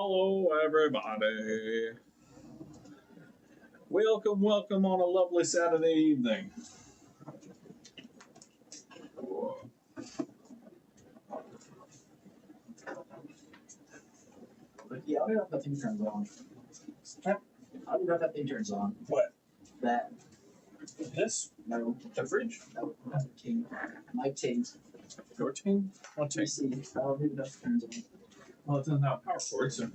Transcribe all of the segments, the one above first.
Hello, everybody. Welcome on a lovely Saturday evening. Yeah, I'll be right if that thing turns on. I'll be right if that thing turns on. What? That. This? No. The fridge? No, not the ting. My ting. Your ting? What ting? Let's see. I'll be right if it turns on. Well, it doesn't have power for it, so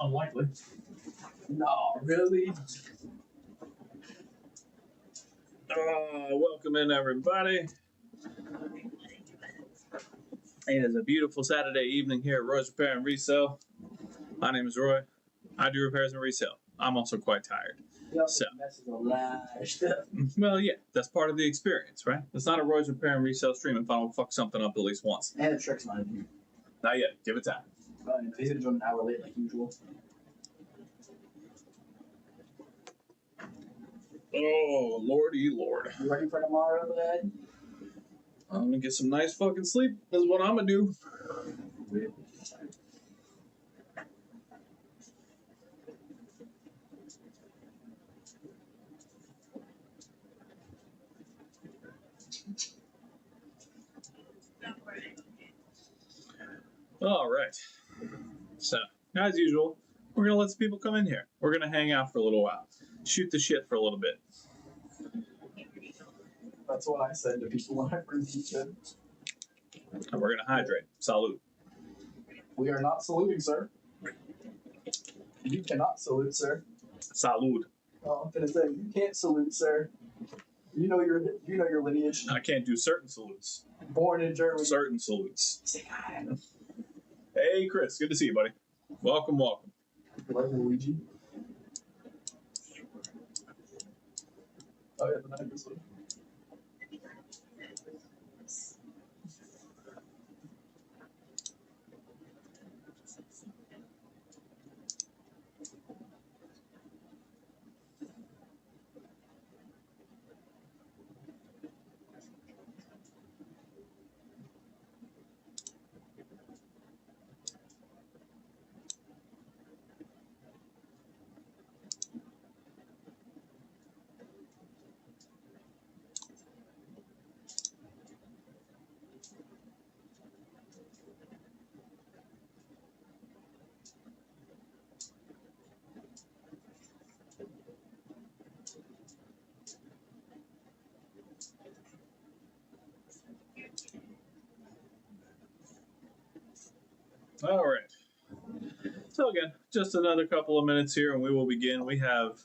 unlikely. No, really? Welcome in, everybody. It is a beautiful Saturday evening here at Roy's Repair and Resale. My name is Roy. I do repairs and resale. I'm also quite tired. He also messes a lot of stuff. Well, yeah, that's part of the experience, right? It's not a Roy's Repair and Resale stream if I don't fuck something up at least once. And the trick's not in here. Not yet. Give it time. He's gonna join an hour late like usual. Oh, lordy lord. You ready for tomorrow, bud? I'm gonna get some nice fucking sleep. That's what I'm gonna do. All right. So, as usual, we're gonna let some people come in here. We're gonna hang out for a little while, shoot the shit for a little bit. That's what I said to people when I first pizza. And we're gonna hydrate. Salute. We are not saluting, sir. You cannot salute, sir. Salud. Oh, I'm gonna say you can't salute, sir. You know your lineage. I can't do certain salutes. Born in Germany. Certain salutes. Hey, Chris. Good to see you, buddy. Welcome. You like Luigi? Oh yeah, the knife is one. All right. So again, just another couple of minutes here and we will begin. We have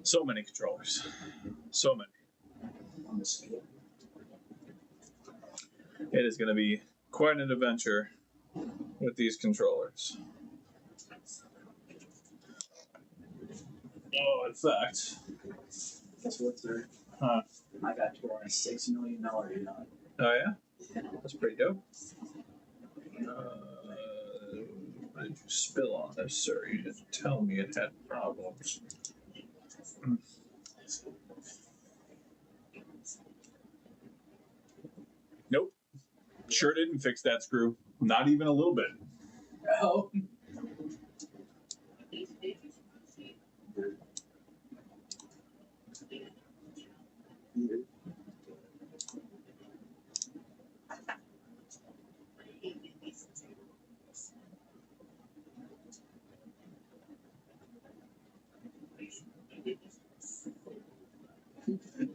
so many controllers. So many. It is going to be quite an adventure with these controllers. Oh, in fact. Guess what, sir? Huh. I got to a $6 million yacht. Oh, yeah? That's pretty dope. What did you spill on this, sir? You didn't tell me it had problems. Nope. Sure didn't fix that screw. Not even a little bit. Oh.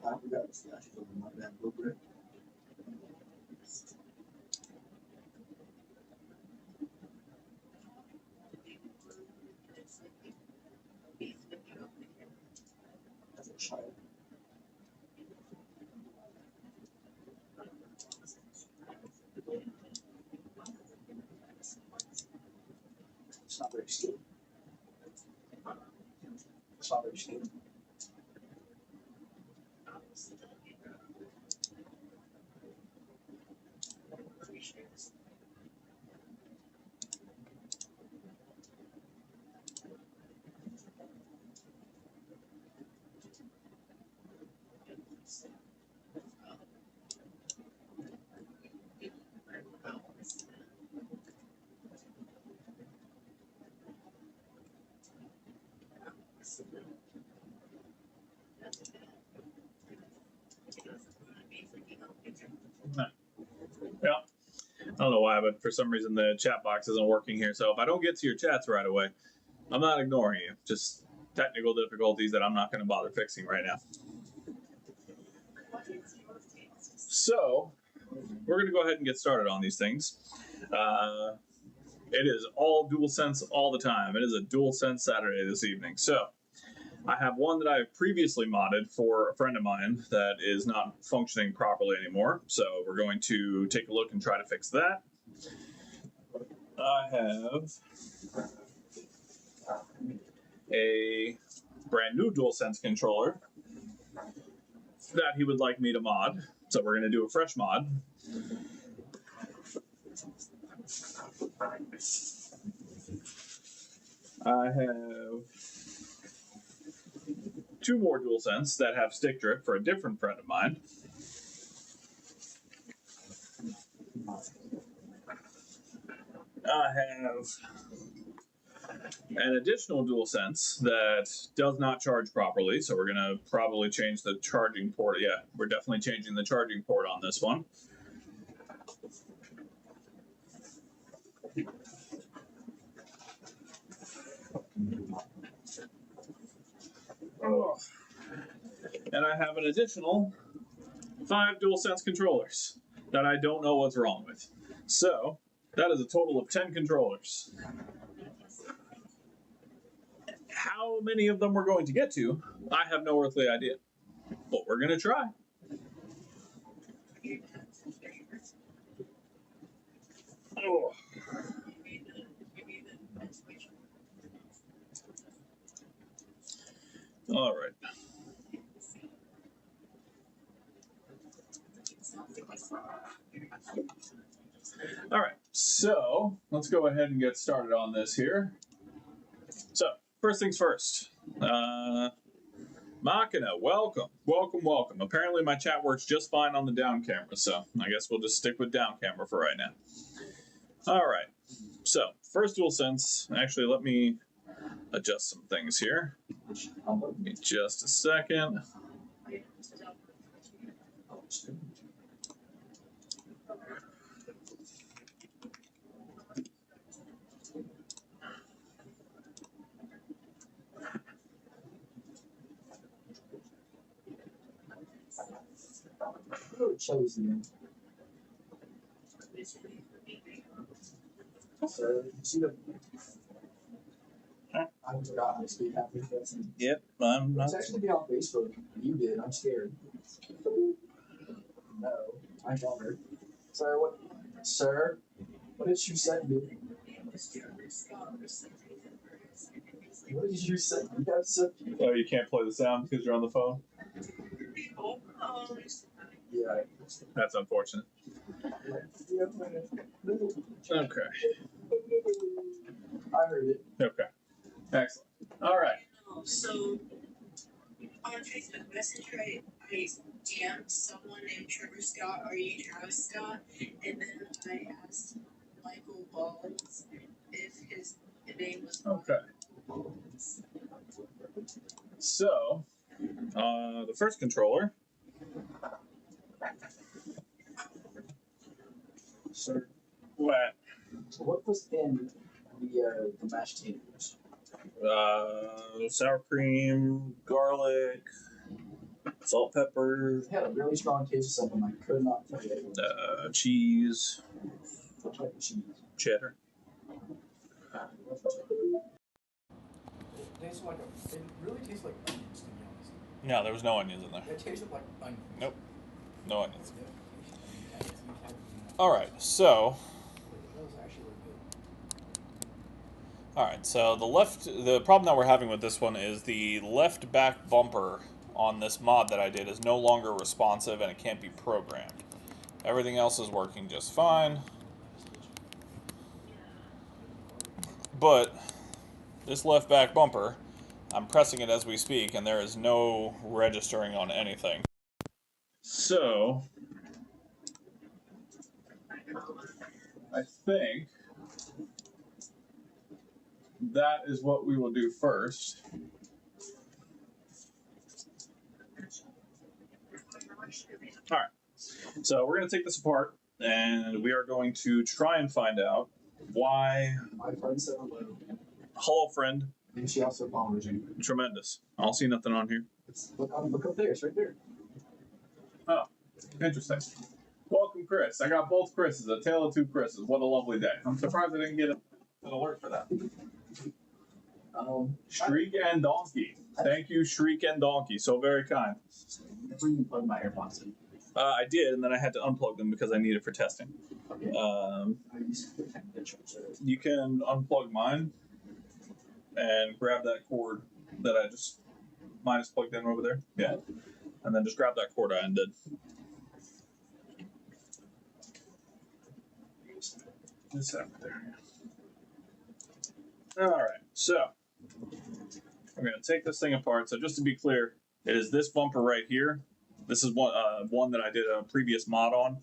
I forgot to slash it over my damn blueprint. As a child. It's not very skilled. It's not very skilled. Yeah. I don't know why, but for some reason the chat box isn't working here. So if I don't get to your chats right away, I'm not ignoring you. Just technical difficulties that I'm not going to bother fixing right now. So we're going to go ahead and get started on these things. It is all DualSense all the time. It is a DualSense Saturday this evening. So I have one that I've previously modded for a friend of mine that is not functioning properly anymore. So we're going to take a look and try to fix that. I have a brand new DualSense controller that he would like me to mod. So we're going to do a fresh mod. I have two more DualSense that have stick drift for a different friend of mine. I have an additional DualSense that does not charge properly, so we're going to probably change the charging port. Yeah, we're definitely changing the charging port on this one. Oh. And I have an additional 5 DualSense controllers that I don't know what's wrong with. So that is a total of 10 controllers. How many of them we're going to get to, I have no earthly idea. But we're going to try. Oh. All right. All right, so let's go ahead and get started on this here. So, first things first. Machina, welcome. Welcome, welcome. Apparently my chat works just fine on the down camera, so I guess we'll just stick with down camera for right now. All right, so first DualSense. Actually, let me adjust some things here. Give me just a second. Chosen. So, you see the. I forgot how to speak after this. Yep, I'm not. Let's actually get on Facebook. You did. I'm scared. No, I got her. Sir, what? Sir, what did you say, dude? What did you say? You guys said. Oh, you can't play the sound because you're on the phone? Yeah. That's unfortunate. Okay. I heard it. Okay. Excellent. All right. So on Facebook Messenger, I DM'd someone named Trevor Scott. Are you Travis Scott? And then I asked Michael Balls if his name was. Okay. So, the first controller. Sir, What? what was in the mashed potatoes? Sour cream, garlic, salt, pepper, It had a really strong taste of something I could not tell you. cheese, What type of cheese? cheddar. It tastes like it really tastes like onions, to be honest. No, there was no onions in there. It tasted like onions. Nope. No onions. Yeah. All right, so. That was actually really good. All right, so the problem that we're having with this one is the left back bumper on this mod that I did is no longer responsive and it can't be programmed. Everything else is working just fine. But this left back bumper, I'm pressing it as we speak and there is no registering on anything. So, I think that is what we will do first. All right. So we're going to take this apart, and we are going to try and find out why. My friend said hello, Hello, friend. and she also followed you. Tremendous. I don't see nothing on here. Look up there. It's right there. Oh, interesting. Welcome, Chris. I got both Chris's. A tale of two Chris's. What a lovely day. I'm surprised I didn't get an alert for that. Shriek and Donkey. Thank you, Shriek and Donkey. So very kind. Never even plugged my AirPods in. I did, and then I had to unplug them because I need it for testing. Okay. You can unplug mine and grab that cord that I just mine is plugged in over there. Yeah, and then just grab that cord I undid. Just over there. All right, so we're going to take this thing apart. So just to be clear, it is this bumper right here. This is one that I did a previous mod on.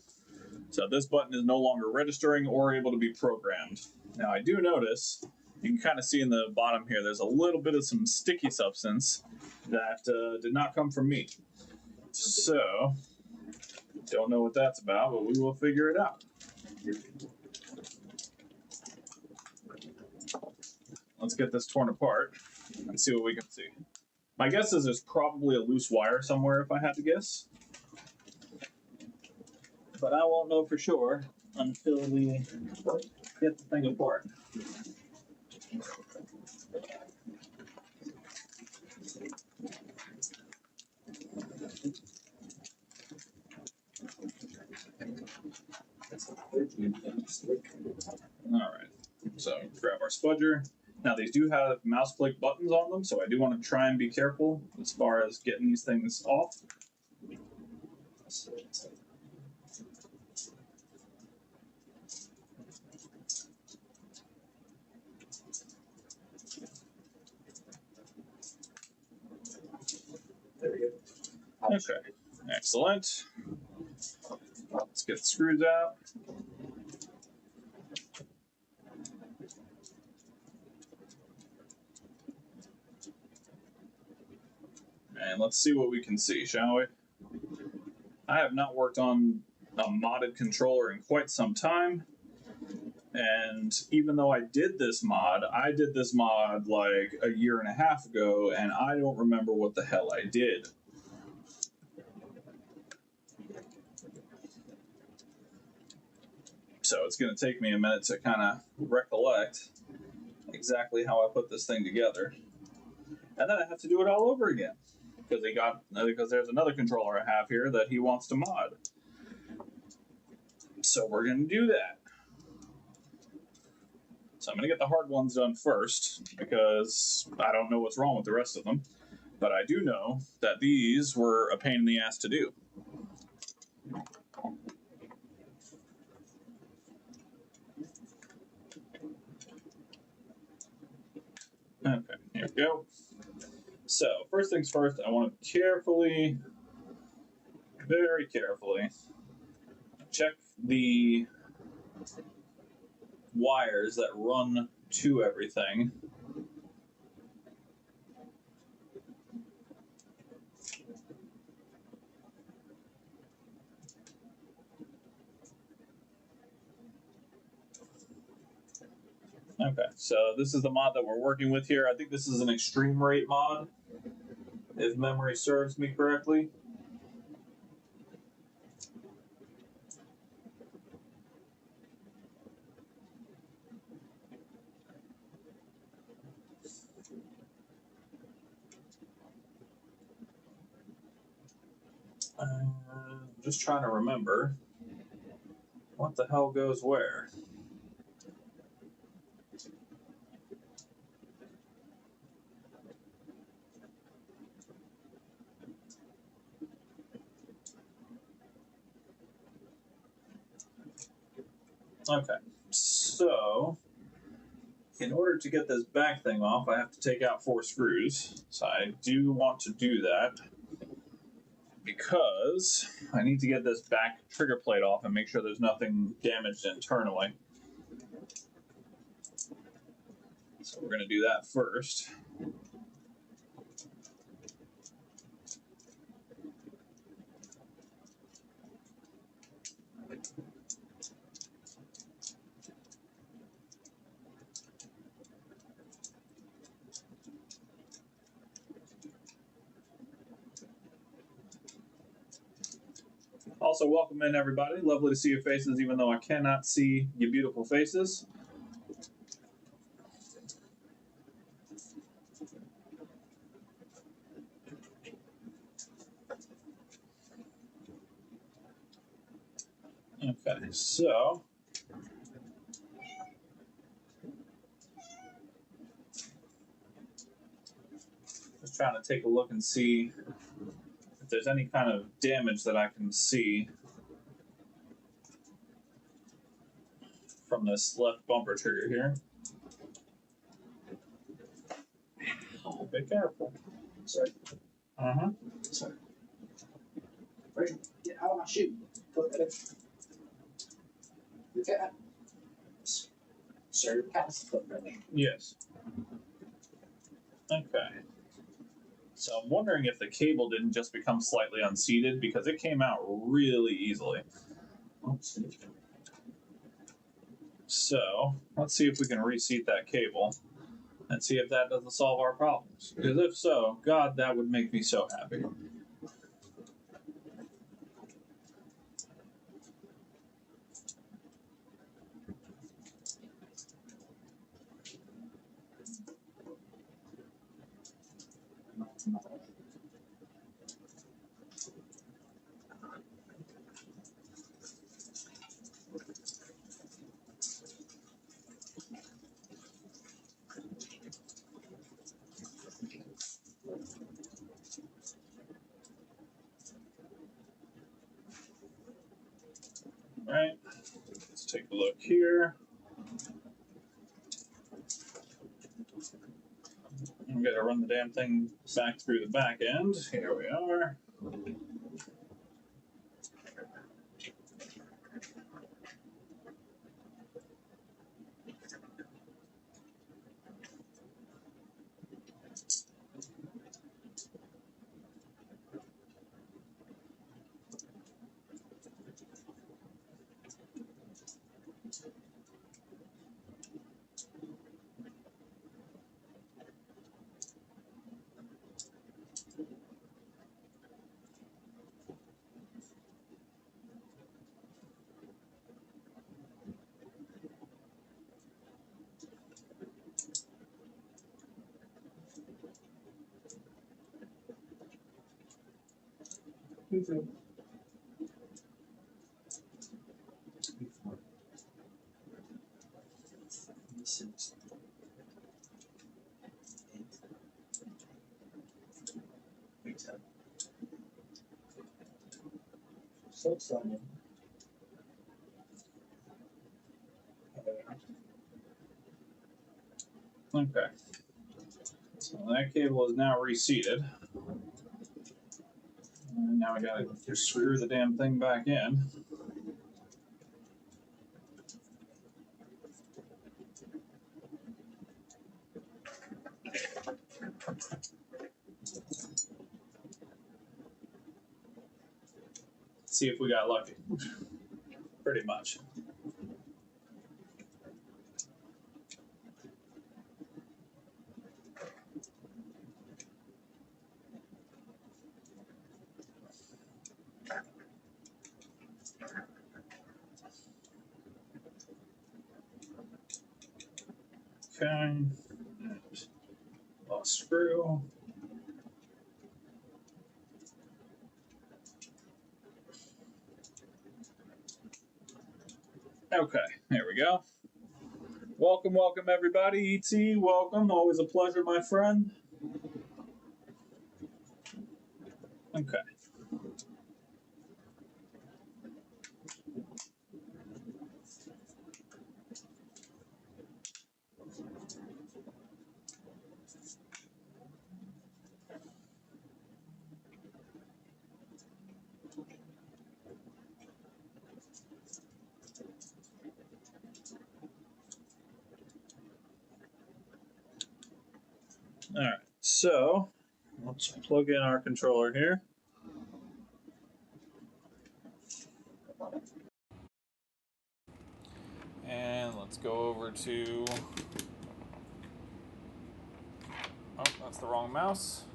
So this button is no longer registering or able to be programmed. Now I do notice, you can kind of see in the bottom here, there's a little bit of some sticky substance that did not come from me. So, don't know what that's about, but we will figure it out. Let's get this torn apart and see what we can see. My guess is there's probably a loose wire somewhere if I had to guess. But I won't know for sure until we get the thing apart. Alright, so grab our spudger. Now these do have mouse click buttons on them, so I do want to try and be careful as far as getting these things off. There we go. Okay, excellent. Let's get the screws out. And let's see what we can see, shall we? I have not worked on a modded controller in quite some time. And even though I did this mod like a year and a half ago, and I don't remember what the hell I did. So it's going to take me a minute to kind of recollect exactly how I put this thing together. And then I have to do it all over again. Because there's another controller I have here that he wants to mod. So we're going to do that. So I'm going to get the hard ones done first, because I don't know what's wrong with the rest of them. But I do know that these were a pain in the ass to do. Okay, here we go. So, first things first, I want to carefully, very carefully, check the wires that run to everything. Okay, so this is the mod that we're working with here. I think this is an extreme rate mod, if memory serves me correctly. Just trying to remember what the hell goes where. Okay, so in order to get this back thing off, I have to take out 4 screws. So I do want to do that because I need to get this back trigger plate off and make sure there's nothing damaged internally. So we're going to do that first. Also, welcome in everybody. Lovely to see your faces, even though I cannot see your beautiful faces. Okay, so just trying to take a look and see if there's any kind of damage that I can see from this left bumper trigger here. Oh, be careful. Sorry. Uh-huh. Sorry. Right. Get out of my shoe. Look at it. Your cat. Sir, your cat's footprint. Yes. Okay. So I'm wondering if the cable didn't just become slightly unseated because it came out really easily. So let's see if we can reseat that cable and see if that doesn't solve our problems. Because if so, God, that would make me so happy. Right? Let's take a look here. I'm going to run the damn thing back through the back end. Here we are. So exciting. Okay. So that cable is now reseated. And now we gotta just screw the damn thing back in. See if we got lucky. Pretty much. Okay. Lost screw. Okay, there we go. Welcome, welcome everybody. ET, welcome. Always a pleasure, my friend. Okay. All right, so let's plug in our controller here. And let's go over to, oh, that's the wrong mouse.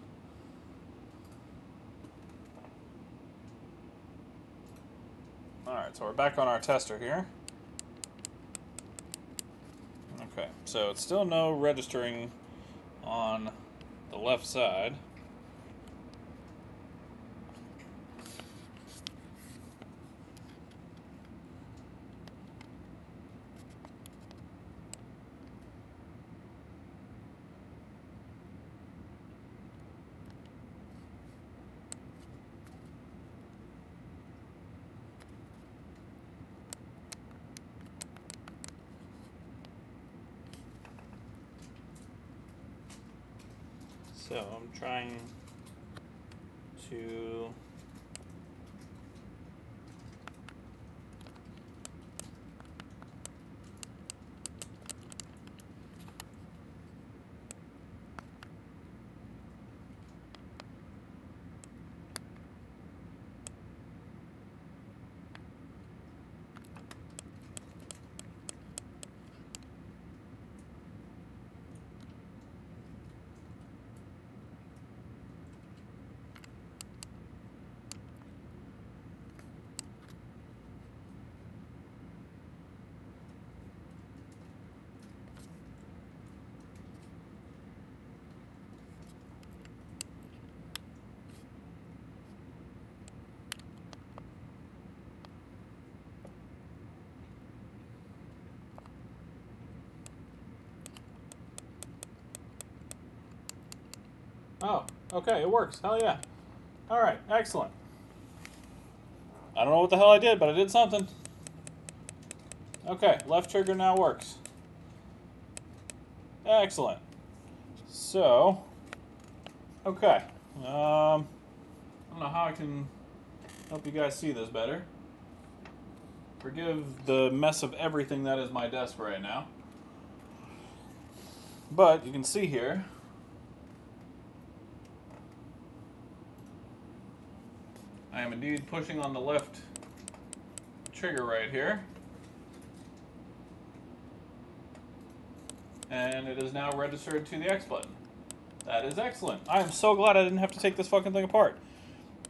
Alright, so we're back on our tester here. Okay, so it's still no registering on the left side. So I'm trying to Oh, okay, it works. Hell yeah. Alright, excellent. I don't know what the hell I did, but I did something. Okay, left trigger now works. Excellent. So, okay. I don't know how I can help you guys see this better. Forgive the mess of everything that is my desk right now. But you can see here, I am indeed pushing on the left trigger right here. And it is now registered to the X button. That is excellent. I am so glad I didn't have to take this fucking thing apart.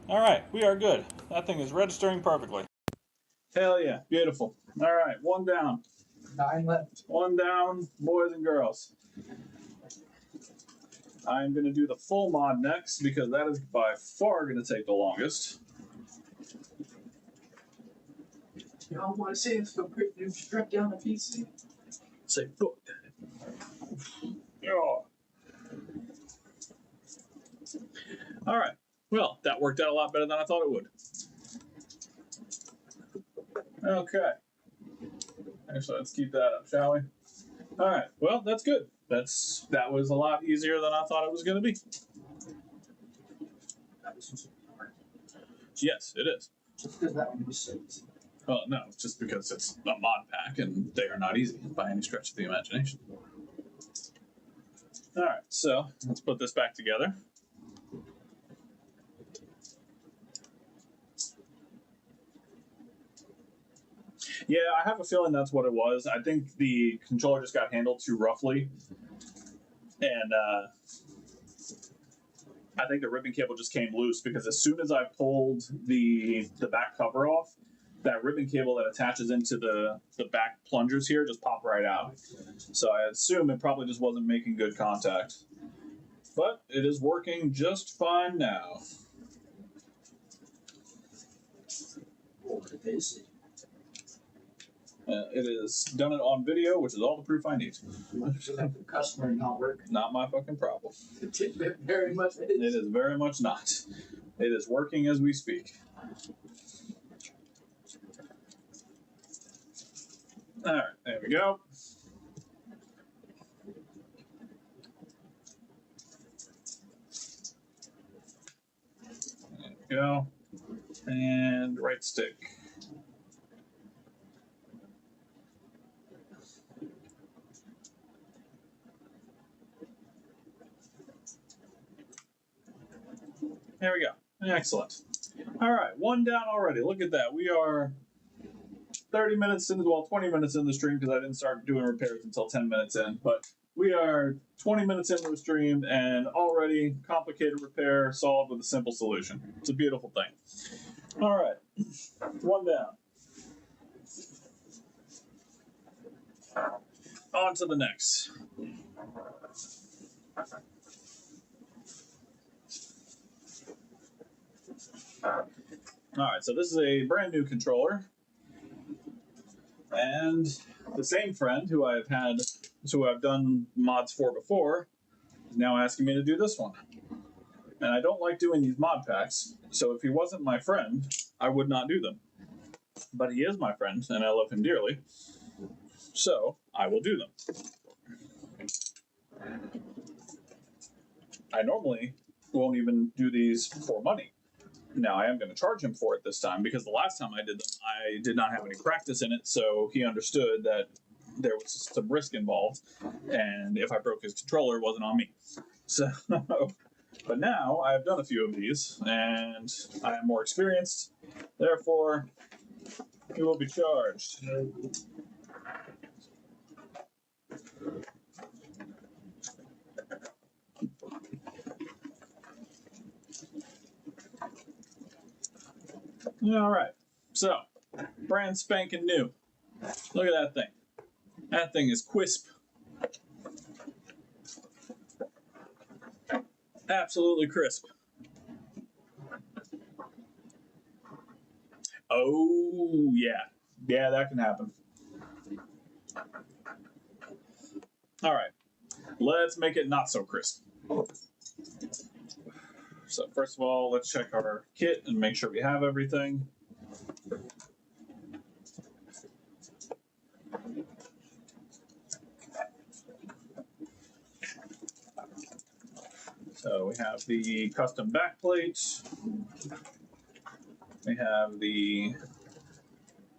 Alright, we are good. That thing is registering perfectly. Hell yeah, beautiful. Alright, one down. 9 left. One down, boys and girls. I'm going to do the full mod next because that is by far going to take the longest. Y'all want to see if the quick strip down the PC? Say fuck that. Yeah. Alright, well, that worked out a lot better than I thought it would. Okay. Actually, let's keep that up, shall we? Alright, well, that's good. That was a lot easier than I thought it was going to be. Yes, it is. Just because that one was so easy. Well, no, just because it's a mod pack and they are not easy by any stretch of the imagination. Alright, so let's put this back together. Yeah, I have a feeling that's what it was. I think the controller just got handled too roughly. And I think the ribbon cable just came loose because as soon as I pulled the back cover off, that ribbon cable that attaches into the back plungers here just popped right out. So I assume it probably just wasn't making good contact. But it is working just fine now. It is done it on video, which is all the proof I need. The customer not work. Not my fucking problem. It very much is. It is very much not. It is working as we speak. Alright, there we go. There we go. And right stick. There we go. Excellent. All right, one down already. Look at that. We are 30 minutes into, well, 20 minutes in the stream because I didn't start doing repairs until 10 minutes in. But we are 20 minutes into the stream and already complicated repair solved with a simple solution. It's a beautiful thing. All right, one down. On to the next. Alright, so this is a brand new controller. And the same friend who I've done mods for before is now asking me to do this one. And I don't like doing these mod packs, so if he wasn't my friend, I would not do them. But he is my friend, and I love him dearly, so I will do them. I normally won't even do these for money. Now, I am going to charge him for it this time, because the last time I did them, I did not have any practice in it, so he understood that there was some risk involved, and if I broke his controller, it wasn't on me. So, but now I have done a few of these, and I am more experienced, therefore, he will be charged. All right, so brand spanking new. Look at that thing. That thing is crisp. Absolutely crisp. Oh, yeah. Yeah, that can happen. All right, let's make it not so crisp. So first of all, let's check our kit and make sure we have everything. So we have the custom backplate. We have the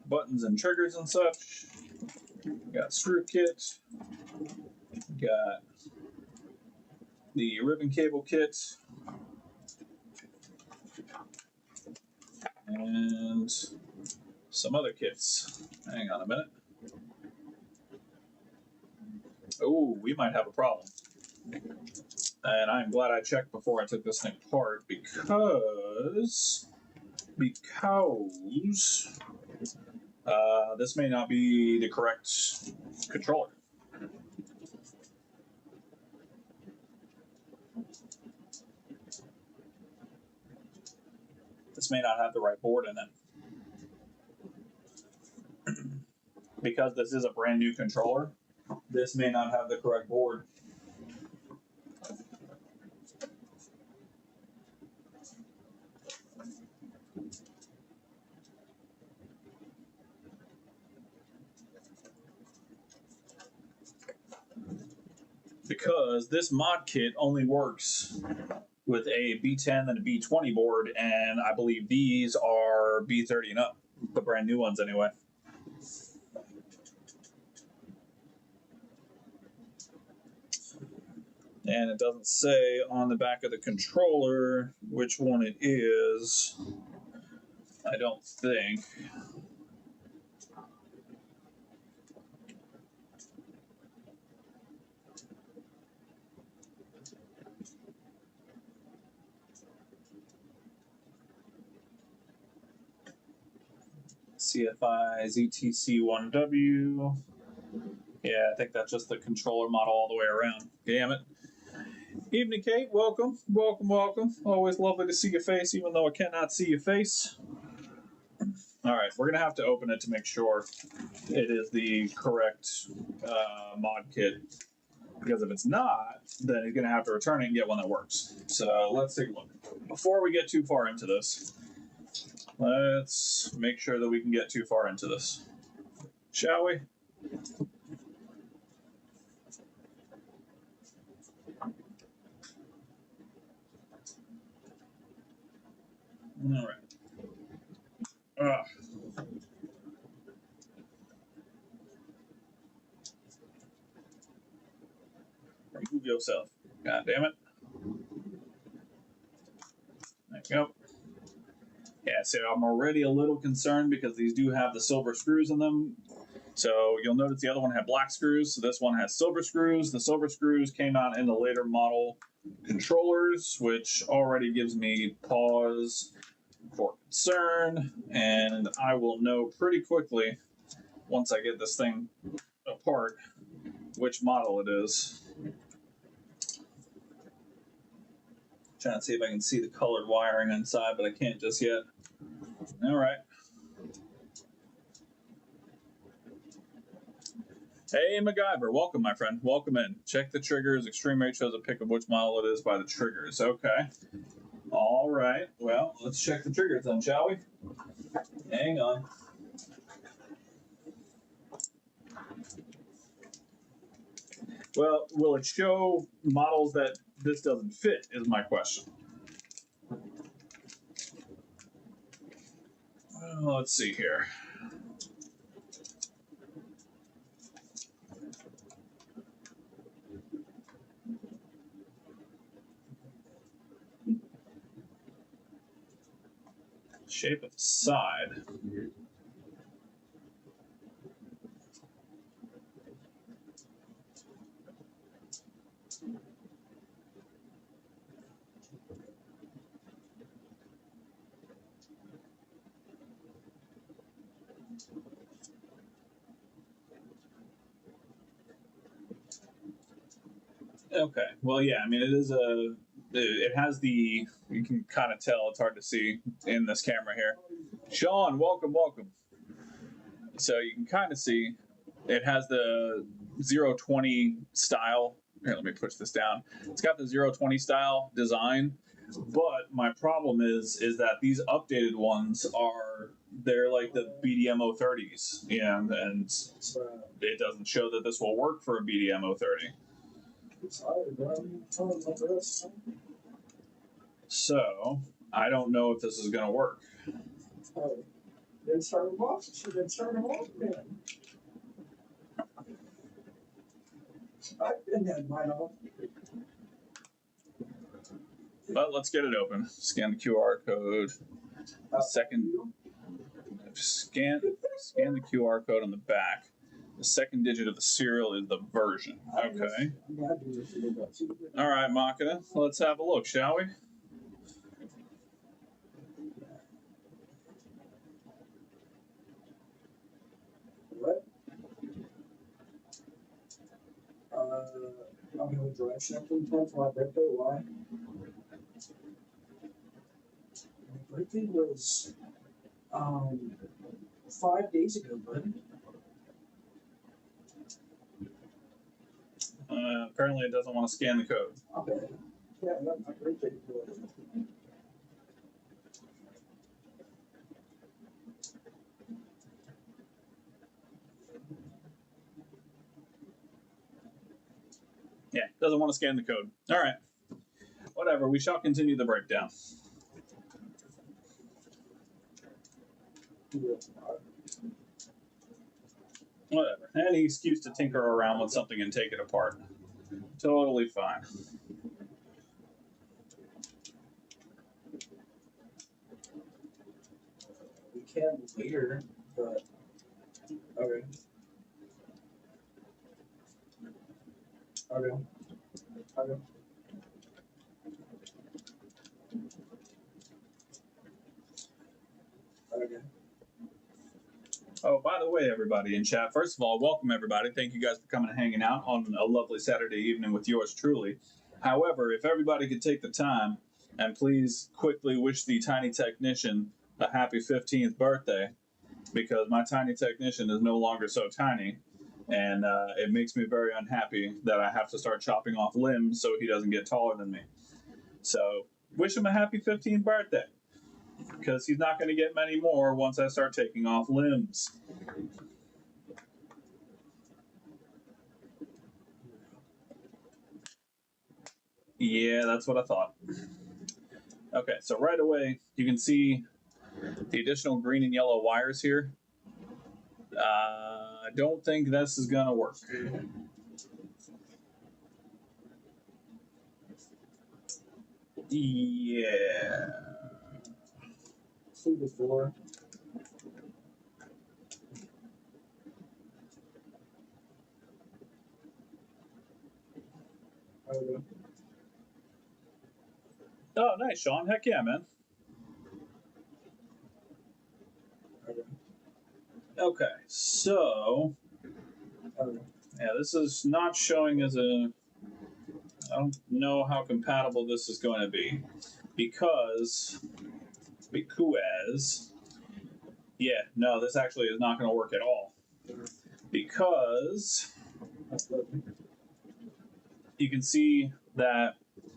buttons and triggers and such. We got screw kit. We got the ribbon cable kit. And some other kits. Hang on a minute. Oh, we might have a problem. And I'm glad I checked before I took this thing apart because this may not be the correct controller. This may not have the right board in it. Because this is a brand new controller, this may not have the correct board. Because this mod kit only works with a B10 and a B20 board, and I believe these are B30 and up, the brand new ones anyway. And it doesn't say on the back of the controller which one it is. I don't think. CFI ZTC1W. Yeah, I think that's just the controller model all the way around. Damn it. Evening, Kate. Welcome. Welcome, welcome. Always lovely to see your face, even though I cannot see your face. All right, we're going to have to open it to make sure it is the correct mod kit. Because if it's not, then he's going to have to return it and get one that works. So let's take a look. Before we get too far into this, let's make sure that we can get too far into this. Shall we? All right. Remove yourself. God damn it. There you go. Yeah, so I'm already a little concerned because these do have the silver screws in them. So you'll notice the other one had black screws, so this one has silver screws. The silver screws came out in the later model controllers, which already gives me pause for concern, and I will know pretty quickly once I get this thing apart which model it is. Trying to see if I can see the colored wiring inside, but I can't just yet. All right. Hey, MacGyver, welcome, my friend. Welcome in. Check the triggers. Extreme Rate shows a pic of which model it is by the triggers. Okay. All right. Well, let's check the triggers then, shall we? Hang on. Well, will it show models that this doesn't fit, is my question. Let's see here. Shape of the side. Okay. Well, yeah. I mean, it is a. It has the. You can kind of tell. It's hard to see in this camera here. Sean, welcome, welcome. So you can kind of see, it has the 020 style. Here, let me push this down. It's got the 020 style design, but my problem is that these updated ones they're like the BDM 030s, and it doesn't show that this will work for a BDM 030. So I don't know if this is going to work. Then start them off. She didn't start them off again. I've been had mine off. But let's get it open. Scan the QR code. Second, scan the QR code on the back. The second digit of the serial is the version. Okay. All right, Machina. Let's have a look, shall we? What? I'm going to drive something for my birthday. Why? My birthday was 5 days ago, bud. Apparently, it doesn't want to scan the code. Okay. Yeah, I got my birthday was. Yeah, doesn't want to scan the code. All right. Whatever. We shall continue the breakdown. Whatever. Any excuse to tinker around with something and take it apart. Totally fine. We can later, but okay. Okay. Okay. Okay. Oh, by the way, everybody in chat, first of all, welcome everybody. Thank you guys for coming and hanging out on a lovely Saturday evening with yours truly. However, if everybody could take the time and please quickly wish the Tiny Technician a happy 15th birthday, because my Tiny Technician is no longer so tiny, and it makes me very unhappy that I have to start chopping off limbs so he doesn't get taller than me. So, wish him a happy 15th birthday, because he's not going to get many more once I start taking off limbs. Yeah, that's what I thought. Okay, so right away, you can see the additional green and yellow wires here. I don't think this is going to work. Yeah. See before. Okay. Oh, nice, Sean. Heck yeah, man. Okay. Okay, so Okay. Yeah, this is not showing as a. I don't know how compatible this is going to be because yeah, no, this actually is not going to work at all because you can see that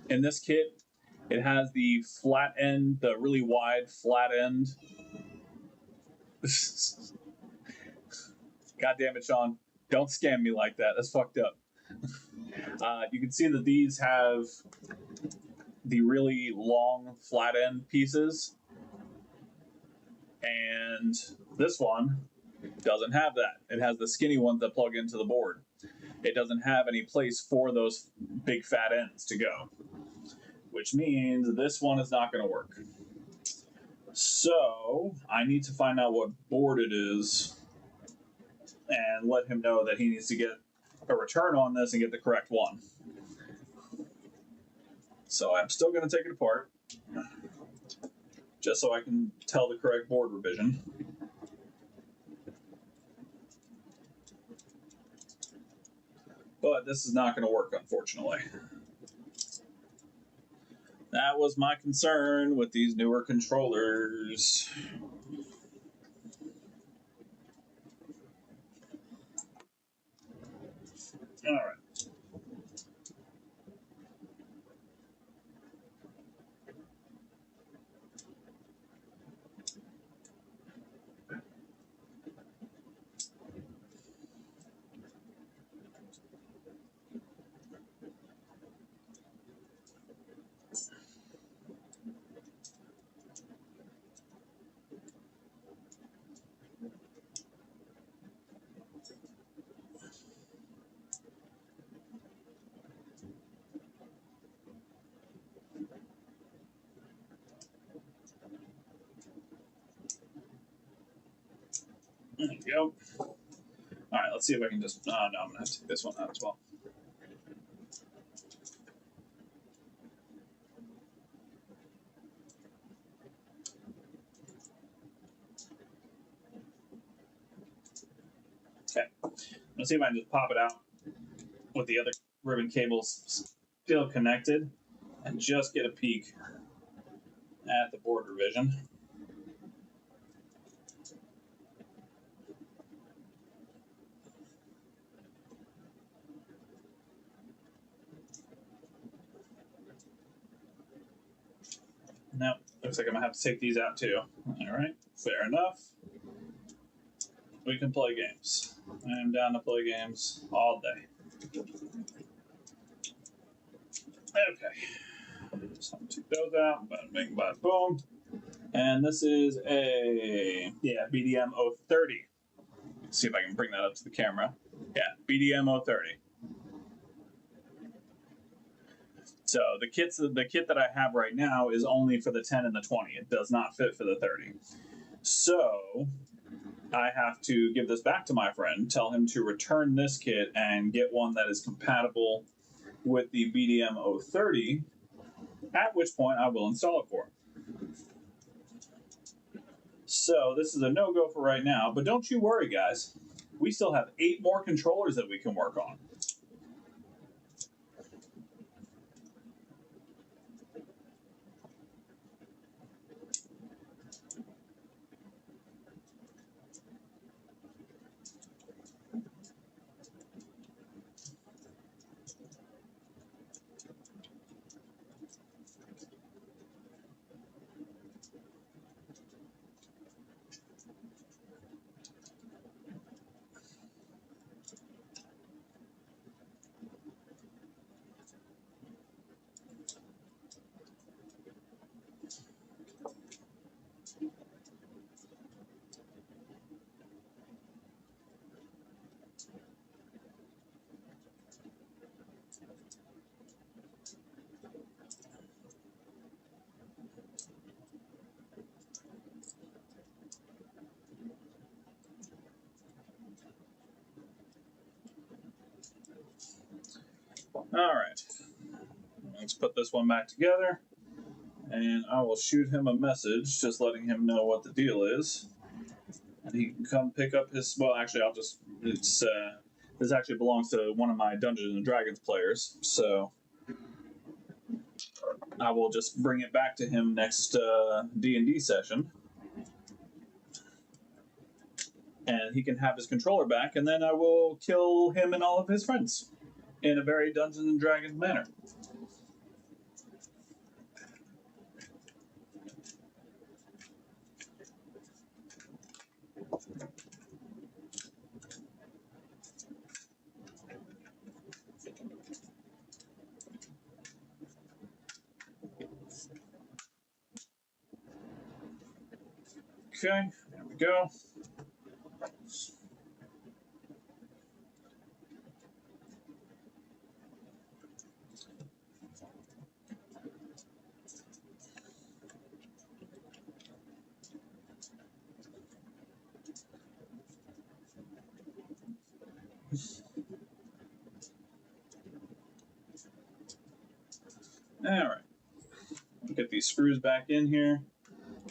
in this kit it has the flat end, the really wide flat end. God damn it, Sean. Don't scam me like that. That's fucked up. You can see that these have the really long flat end pieces, and this one doesn't have that. It has the skinny ones that plug into the board. It doesn't have any place for those big fat ends to go, which means this one is not going to work. So I need to find out what board it is and let him know that he needs to get a return on this and get the correct one. So I'm still going to take it apart just so I can tell the correct board revision. But this is not going to work, unfortunately. That was my concern with these newer controllers. All right. There you go. All right, let's see if I can just. No, I'm gonna have to take this one out as well. Okay, let's see if I can just pop it out with the other ribbon cables still connected, and just get a peek at the board revision. No, looks like I'm gonna have to take these out too. All right, fair enough. We can play games. I am down to play games all day. Okay, so I'm take those out. Bada bing, bada boom. And this is a BDM 030. Let's see if I can bring that up to the camera. Yeah, BDM 030. So the kit that I have right now is only for the 10 and the 20. It does not fit for the 30. So I have to give this back to my friend, tell him to return this kit and get one that is compatible with the BDM 030, at which point I will install it for him. So this is a no-go for right now, but don't you worry, guys. We still have 8 more controllers that we can work on. All right, let's put this one back together, and I will shoot him a message just letting him know what the deal is, and he can come pick up his. Well, actually, it's This actually belongs to one of my Dungeons and Dragons players, so I will just bring it back to him next D&D session. And he can have his controller back, and then I will kill him and all of his friends in a very Dungeons and Dragons manner. Okay, there we go. All right, get these screws back in here,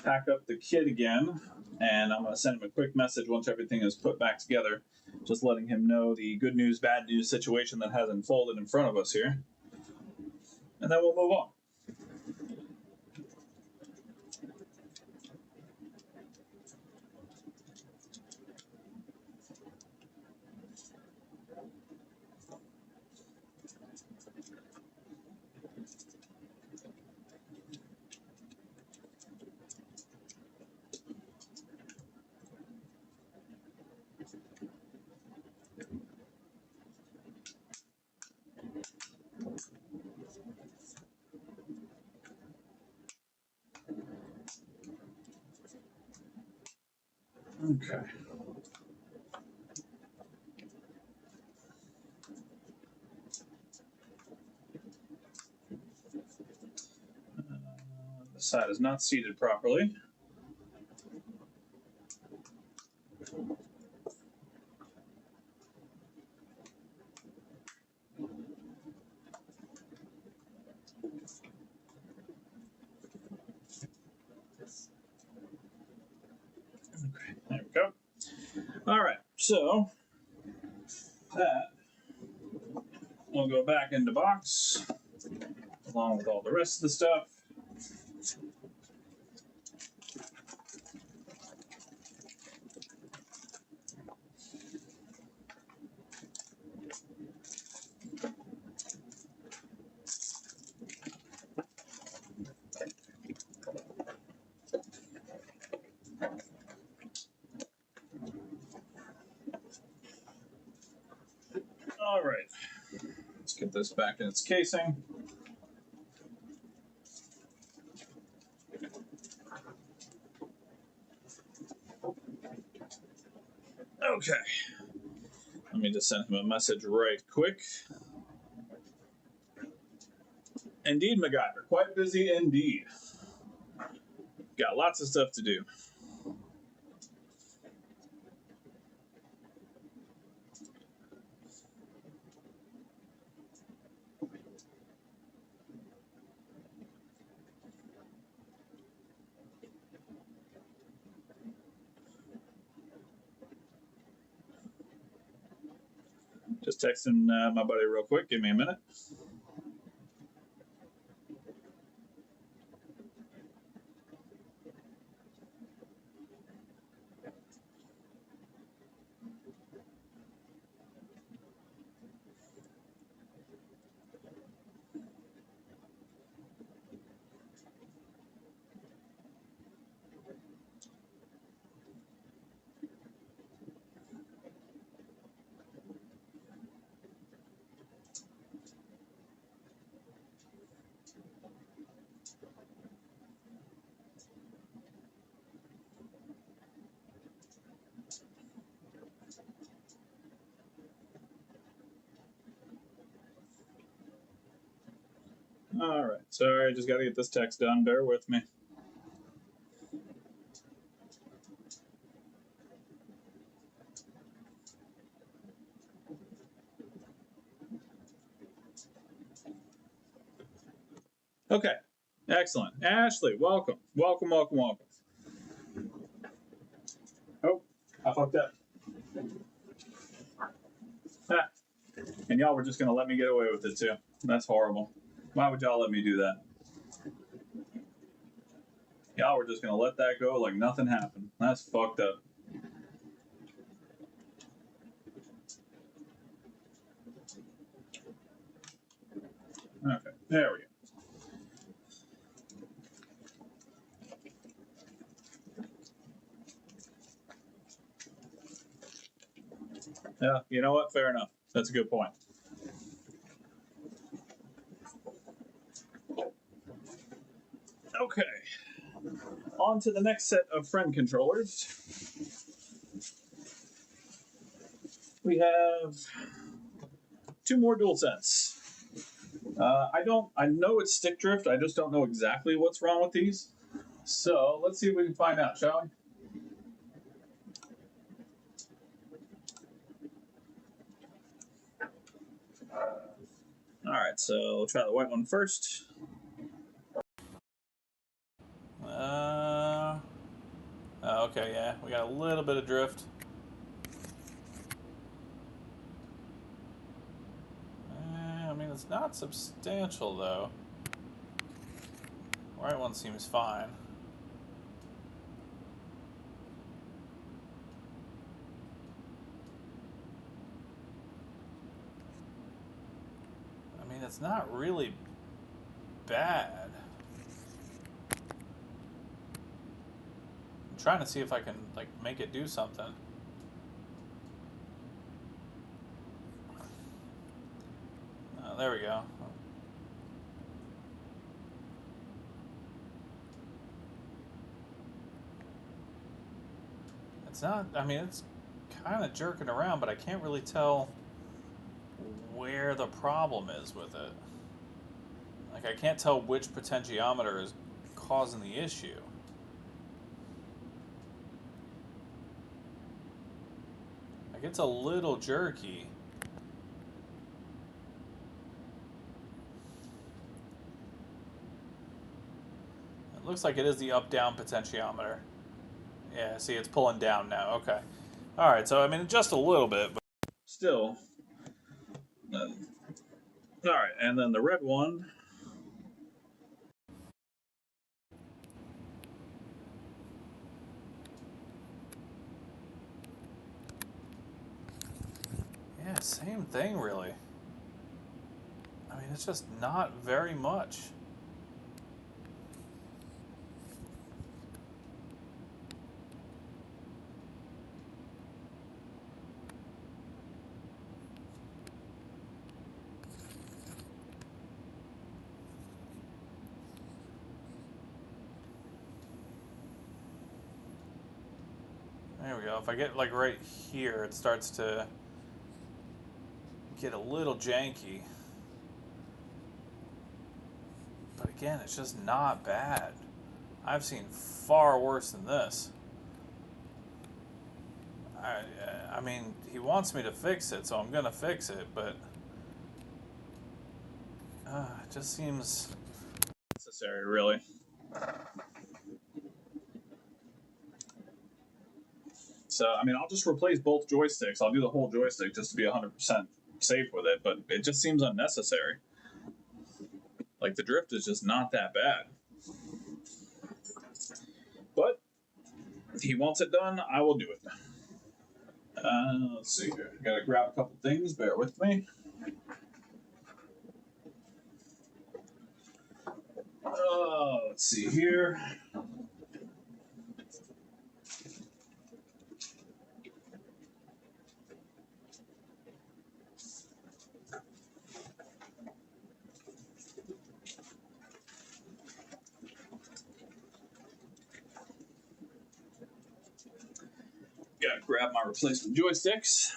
pack up the kit again, and I'm going to send him a quick message once everything is put back together, just letting him know the good news, bad news situation that has unfolded in front of us here, and then we'll move on. Okay. The side is not seated properly. Okay, there we go. All right, so that will go back into box along with all the rest of the stuff. All right, let's get this back in its casing. Okay, let me just send him a message right quick. Indeed, MacGyver, quite busy indeed. Got lots of stuff to do. Just texting my buddy real quick. Give me a minute. All right, sorry, I just got to get this text done. Bear with me. Okay, excellent. Ashley, welcome. Welcome, welcome, welcome. Oh, I fucked up. Ah, And y'all were just going to let me get away with it too. That's horrible. Why would y'all let me do that? Y'all were just going to let that go like nothing happened. That's fucked up. Okay, there we go. Yeah, you know what? Fair enough. That's a good point. Okay. On to the next set of friend controllers. We have two more DualSense. I know it's stick drift. I just don't know exactly what's wrong with these. So let's see if we can find out, shall we? All right, so we'll try the white one first. Okay, yeah, we got a little bit of drift. I mean, it's not substantial though. White one seems fine. I mean, it's not really bad. I'm trying to see if I can like make it do something. Oh, there we go. It's not, I mean, it's kind of jerking around, but I can't really tell where the problem is with it. Like, I can't tell which potentiometer is causing the issue. Like, it's a little jerky. It looks like it is the up-down potentiometer. Yeah, see, it's pulling down now. Okay. All right, so, I mean, just a little bit, but still. All right, and then the red one. Yeah, same thing, really. I mean, it's just not very much. There we go. If I get like right here, it starts to get a little janky. But again, it's just not bad. I've seen far worse than this. I mean, he wants me to fix it, so I'm going to fix it, but it just seems necessary, really. So, I mean, I'll just replace both joysticks. I'll do the whole joystick just to be 100% safe with it, but it just seems unnecessary. Like, the drift is just not that bad. But he wants it done, I will do it. Let's see here. I gotta grab a couple things, bear with me. Let's see here. Gotta grab my replacement joysticks.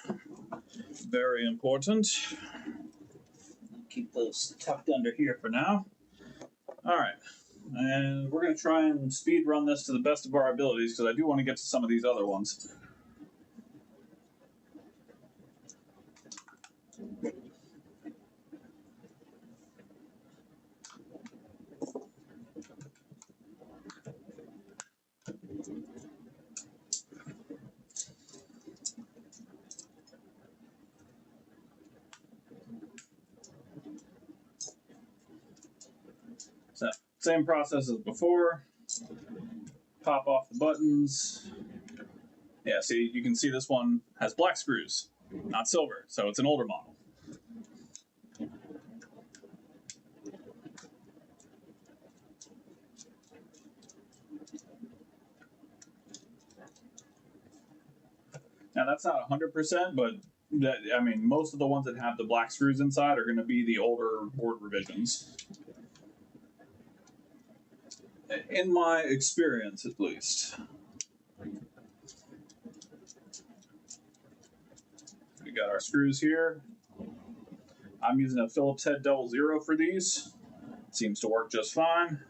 Very important. Keep those tucked under here for now. All right. And we're going to try and speed run this to the best of our abilities because I do want to get to some of these other ones. So, same process as before. Pop off the buttons. Yeah, see, you can see this one has black screws, not silver, so it's an older model. Now that's not 100%, but I mean, most of the ones that have the black screws inside are going to be the older board revisions. In my experience, at least. We got our screws here. I'm using a Phillips head 00 for these. Seems to work just fine.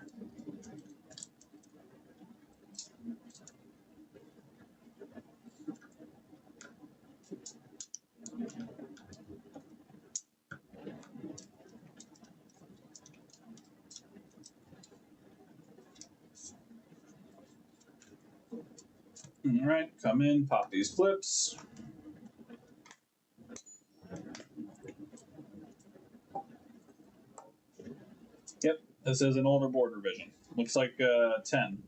All right, come in, pop these clips. Yep, this is an older board revision. Looks like 10.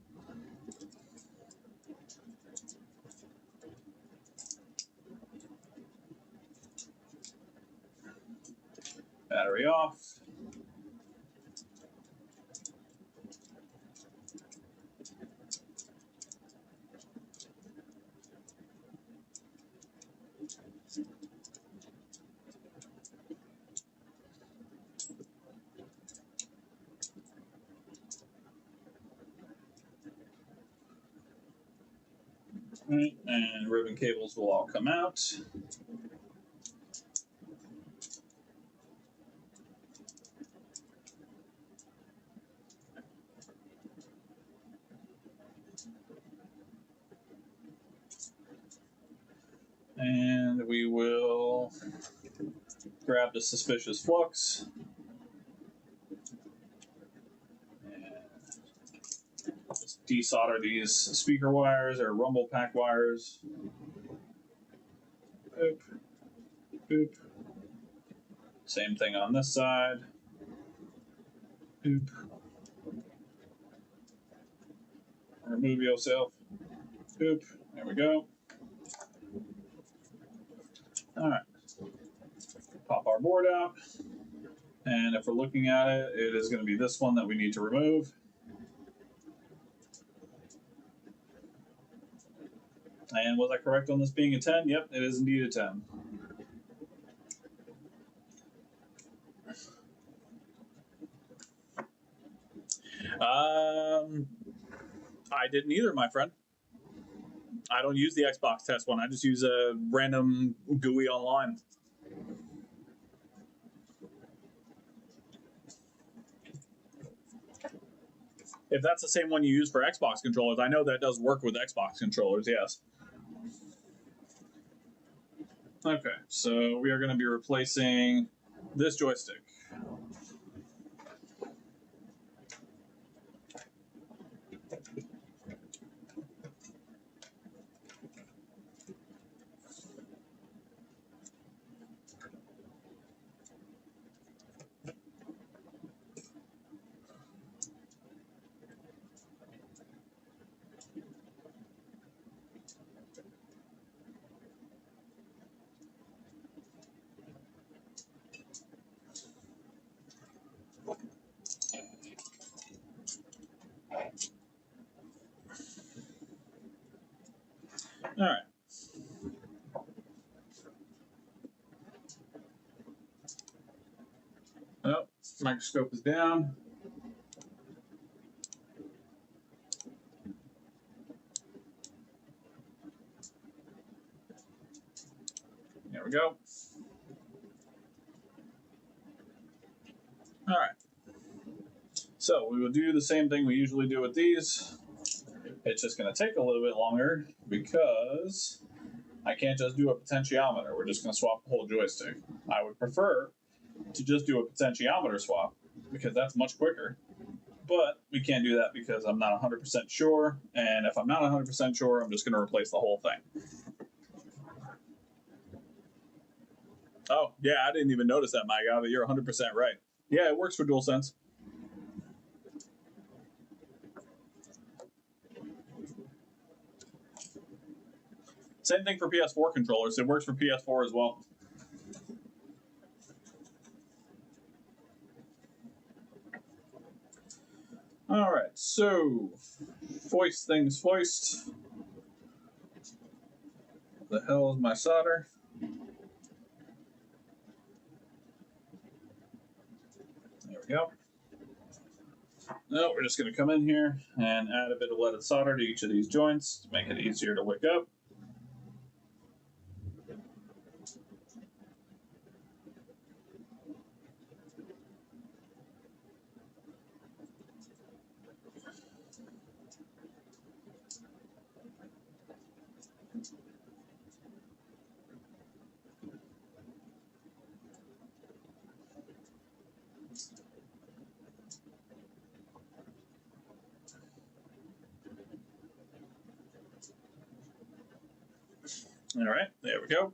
Battery off. Right, and ribbon cables will all come out. And we will grab the suspicious flux. Just desolder these speaker wires or rumble pack wires. Boop, boop. Same thing on this side. Boop. Remove yourself. Boop. There we go. All right. Pop our board out. And if we're looking at it, it is going to be this one that we need to remove. And was I correct on this being a 10? Yep, it is indeed a 10. I didn't either, my friend. I don't use the Xbox test one. I just use a random GUI online. If that's the same one you use for Xbox controllers, I know that does work with Xbox controllers, yes. Okay, so we are going to be replacing this joystick. All right. Oh, microscope is down. There we go. All right. So we will do the same thing we usually do with these. It's just going to take a little bit longer because I can't just do a potentiometer. We're just going to swap the whole joystick. I would prefer to just do a potentiometer swap because that's much quicker. But we can't do that because I'm not 100% sure. And if I'm not 100% sure, I'm just going to replace the whole thing. Oh, yeah, I didn't even notice that, my guy, but you're 100% right. Yeah, it works for DualSense. Same thing for PS4 controllers. It works for PS4 as well. All right, so foist things foist. The hell is my solder? There we go. No, we're just going to come in here and add a bit of leaded solder to each of these joints to make it easier to wick up. All right, there we go.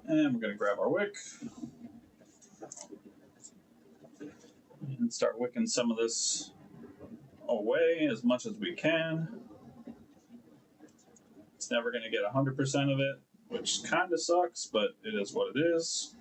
And we're going to grab our wick and start wicking some of this away as much as we can. It's never going to get 100% of it, which kind of sucks, but it is what it is.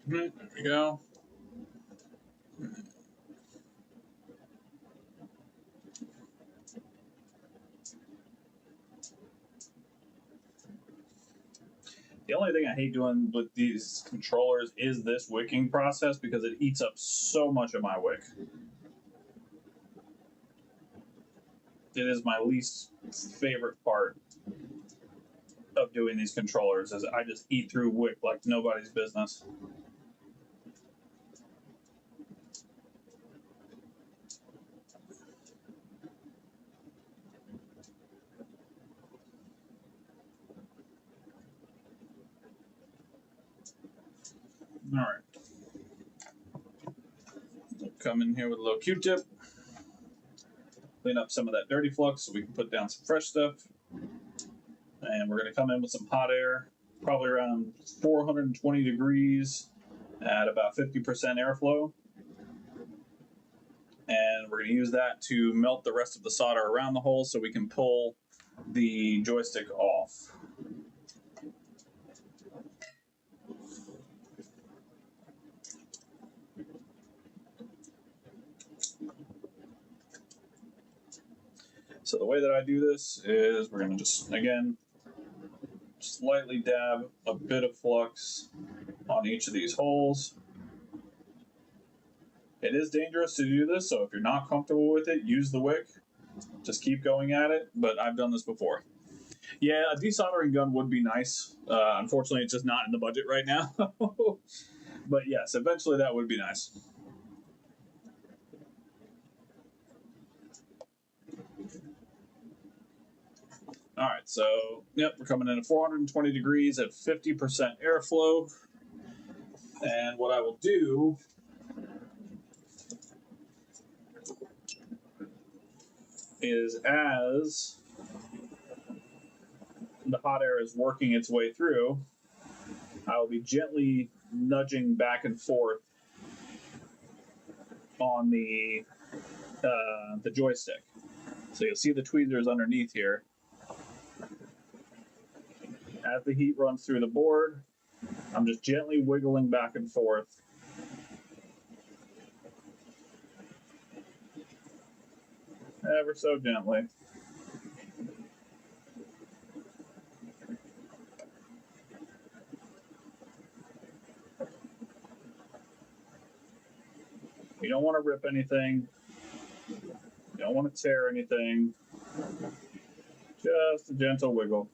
There we go. The only thing I hate doing with these controllers is this wicking process because it eats up so much of my wick. It is my least favorite part of doing these controllers is I just eat through wick like nobody's business. All right. Come in here with a little Q-tip. Clean up some of that dirty flux so we can put down some fresh stuff. And we're going to come in with some hot air, probably around 420 degrees at about 50% airflow. And we're going to use that to melt the rest of the solder around the hole so we can pull the joystick off. So the way that I do this is we're going to just, again, slightly dab a bit of flux on each of these holes. It is dangerous to do this, so if you're not comfortable with it, use the wick. Just keep going at it, but I've done this before. Yeah, a desoldering gun would be nice. Unfortunately, it's just not in the budget right now. But yes, eventually that would be nice. All right, so, yep, we're coming in at 420 degrees at 50% airflow. And what I will do is as the hot air is working its way through, I will be gently nudging back and forth on the joystick. So you'll see the tweezers underneath here. As the heat runs through the board, I'm just gently wiggling back and forth. Ever so gently. You don't want to rip anything. You don't want to tear anything. Just a gentle wiggle.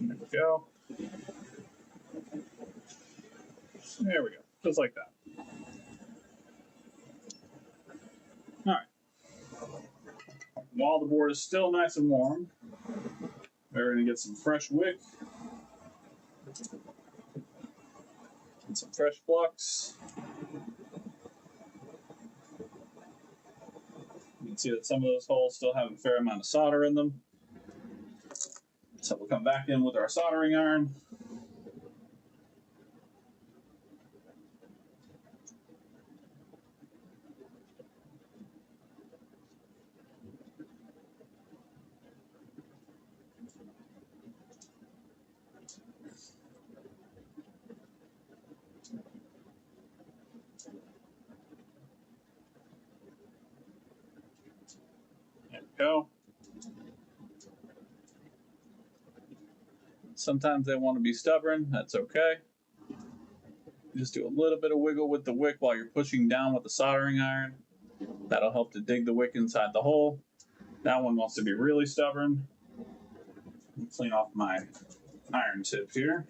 There we go. There we go. Just like that. All right. While the board is still nice and warm, we're going to get some fresh wick and some fresh flux. You can see that some of those holes still have a fair amount of solder in them. So we'll come back in with our soldering iron. There we go. Sometimes they want to be stubborn. That's okay. Just do a little bit of wiggle with the wick while you're pushing down with the soldering iron. That'll help to dig the wick inside the hole. That one wants to be really stubborn. Clean off my iron tip here.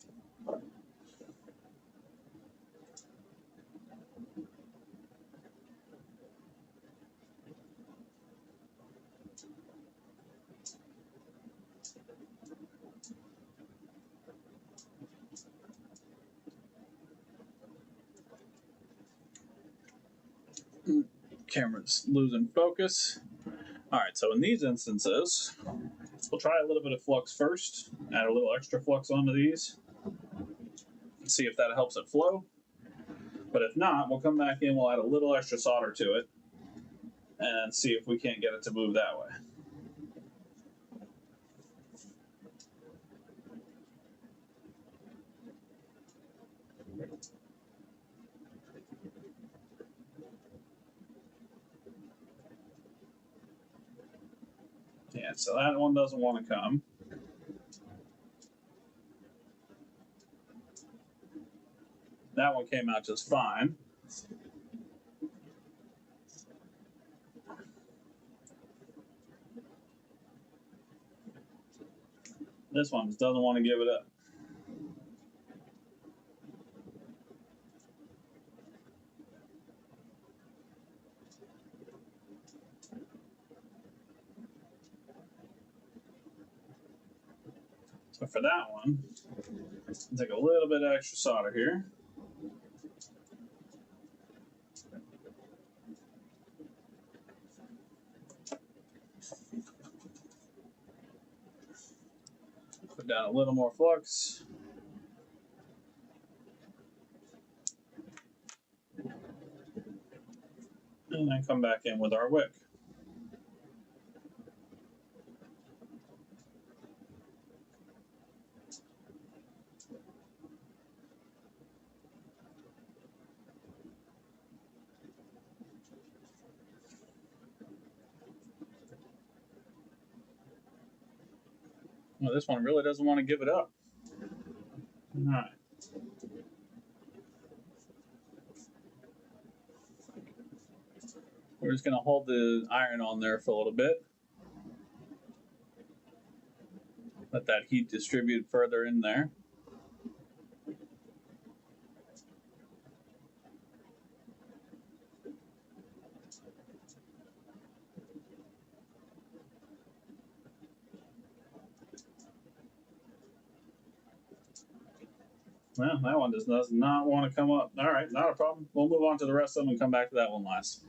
Camera's losing focus. All right, so in these instances, we'll try a little bit of flux first, add a little extra flux onto these, see if that helps it flow. But if not, we'll come back in, we'll add a little extra solder to it, and see if we can't get it to move that way. Yeah, so that one doesn't want to come. That one came out just fine. This one just doesn't want to give it up. So for that one, I'll take a little bit of extra solder here. Put down a little more flux. And then come back in with our wick. Well, this one really doesn't want to give it up. All right. We're just going to hold the iron on there for a little bit. let that heat distribute further in there. Well, that one does not want to come up. All right, not a problem. We'll move on to the rest of them and come back to that one last.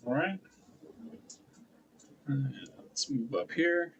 All right. Let's move up here.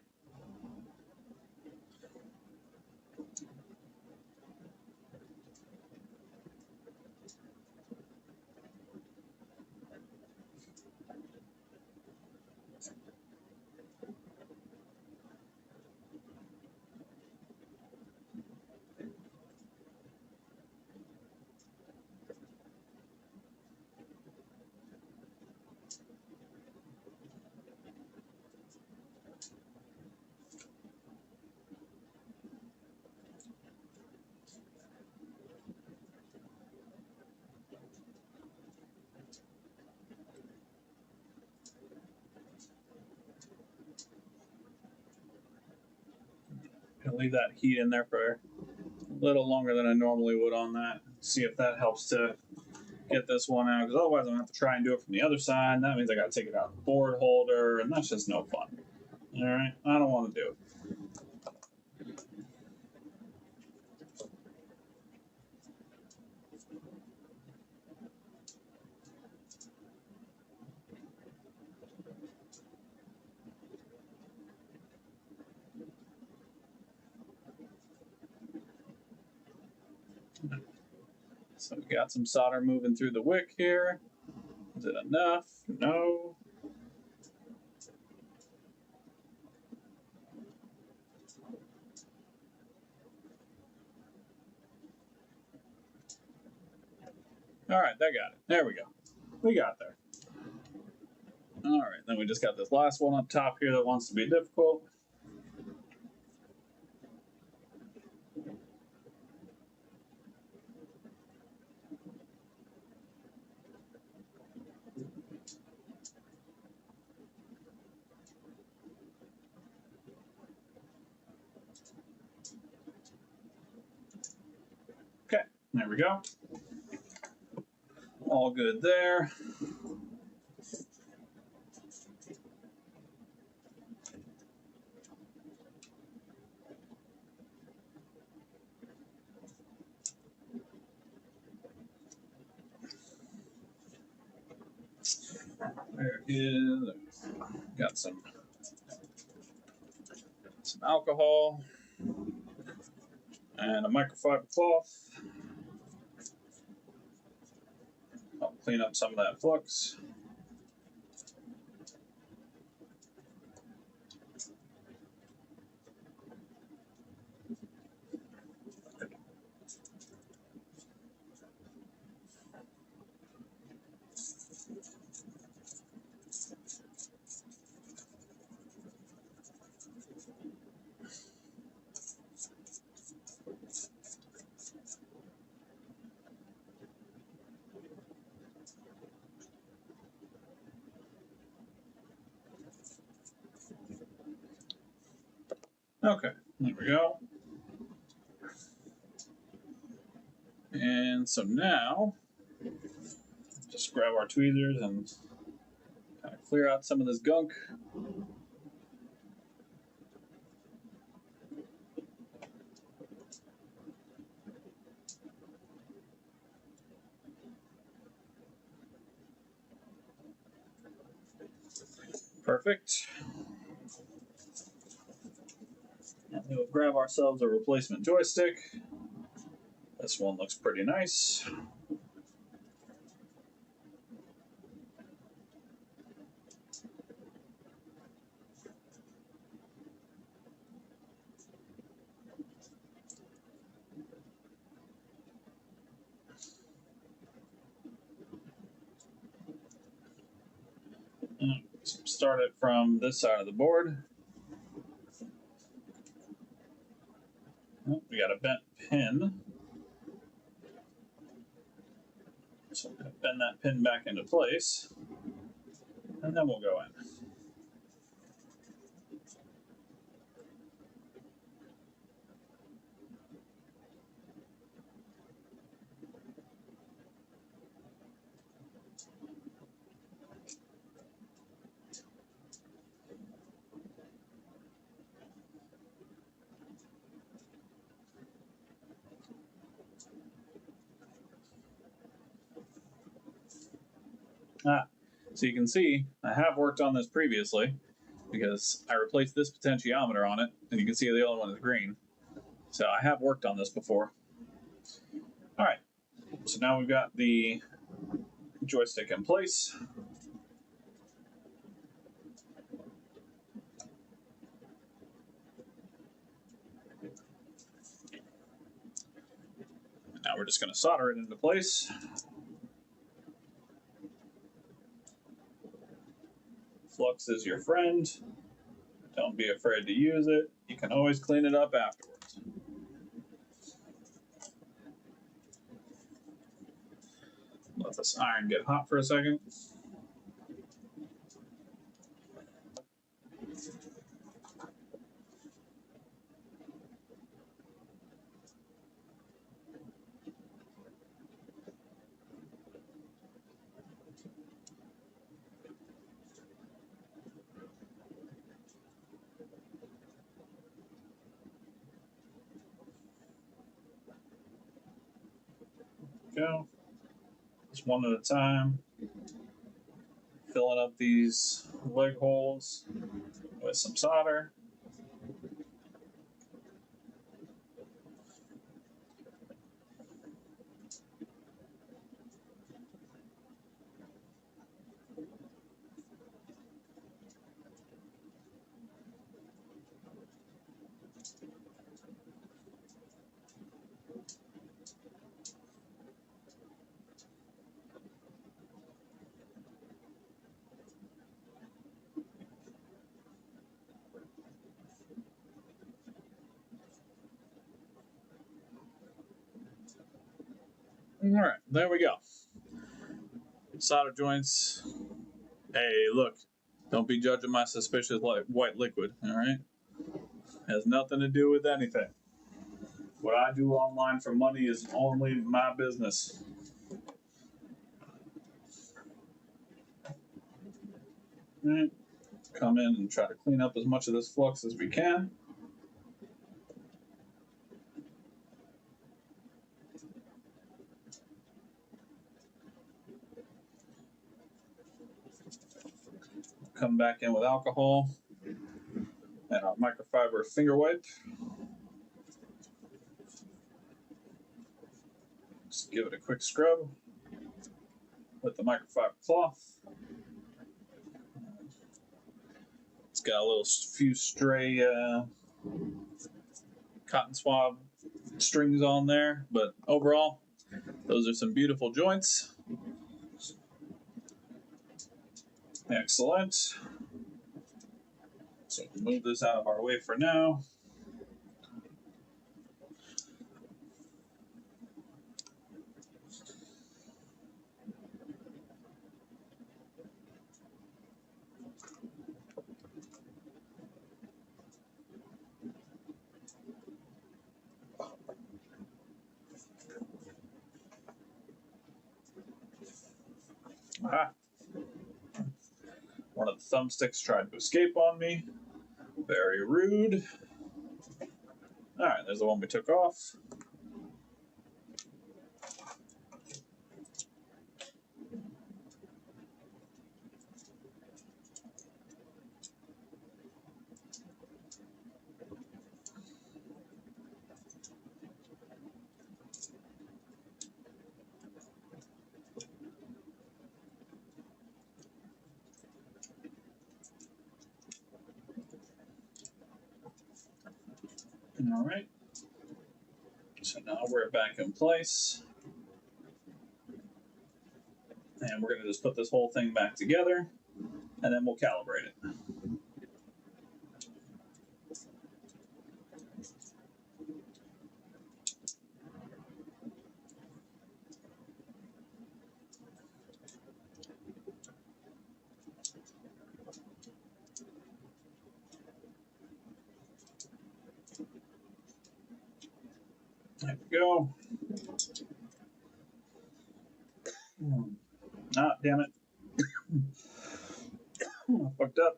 Gonna leave that heat in there for a little longer than I normally would on that. See if that helps to get this one out, because otherwise I'm gonna have to try and do it from the other side. That means I gotta take it out of the board holder, and that's just no fun. All right, I don't want to do it. So we got some solder moving through the wick here. Is it enough? No. All right, that got it. There we go. We got there. All right, then we just got this last one up top here that wants to be difficult. Okay, there we go. All good there. There is, got some alcohol and a microfiber cloth. I'll clean up some of that flux. Okay, there we go. And so now, just grab our tweezers and clear out some of this gunk. Perfect. And we'll grab ourselves a replacement joystick. This one looks pretty nice. Start it from this side of the board. Oh, we got a bent pin. So I'm going to bend that pin back into place, and then we'll go in. So you can see I have worked on this previously because I replaced this potentiometer on it, and you can see the other one is green. So I have worked on this before. All right, so now we've got the joystick in place. Now we're just going to solder it into place. Flux is your friend. Don't be afraid to use it. You can always clean it up afterwards. Let this iron get hot for a second. Go. Just one at a time. Filling up these leg holes with some solder. All right, there we go. Solder joints. Hey, look, don't be judging my suspicious white liquid, all right? Has nothing to do with anything. What I do online for money is only my business. All right, come in and try to clean up as much of this flux as we can. Come back in with alcohol and our microfiber finger wipe. Just give it a quick scrub with the microfiber cloth. It's got a little few stray cotton swab strings on there, but overall, those are some beautiful joints. Excellent. So move this out of our way for now. One of the thumbsticks tried to escape on me. Very rude. Alright, there's the one we took off. Alright. So now we're back in place. And we're going to just put this whole thing back together, and then we'll calibrate it. There we go. Ah, damn it. I fucked up.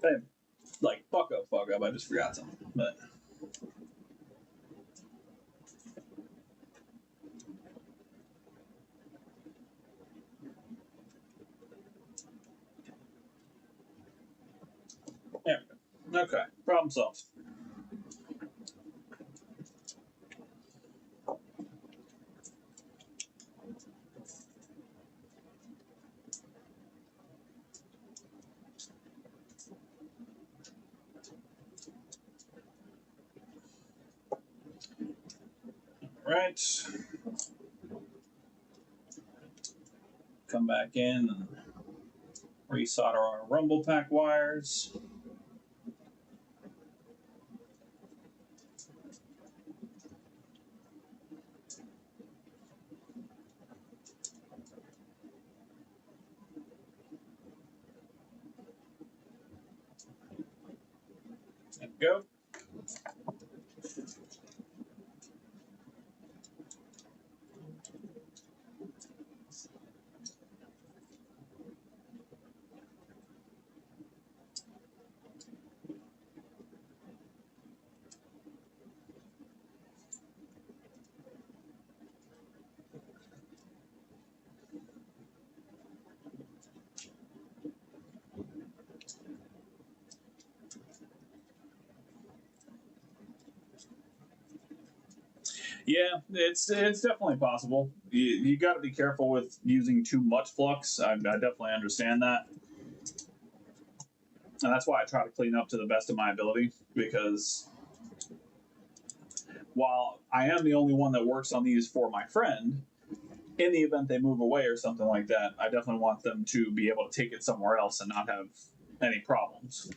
Hey, like, fuck up. I just forgot something. But there we go. Okay, problem solved. Right. Come back in and resolder our rumble pack wires. There we go. Yeah, it's definitely possible. You got to be careful with using too much flux. I definitely understand that, and that's why I try to clean up to the best of my ability. Because while I am the only one that works on these for my friend, in the event they move away or something like that, I definitely want them to be able to take it somewhere else and not have any problems.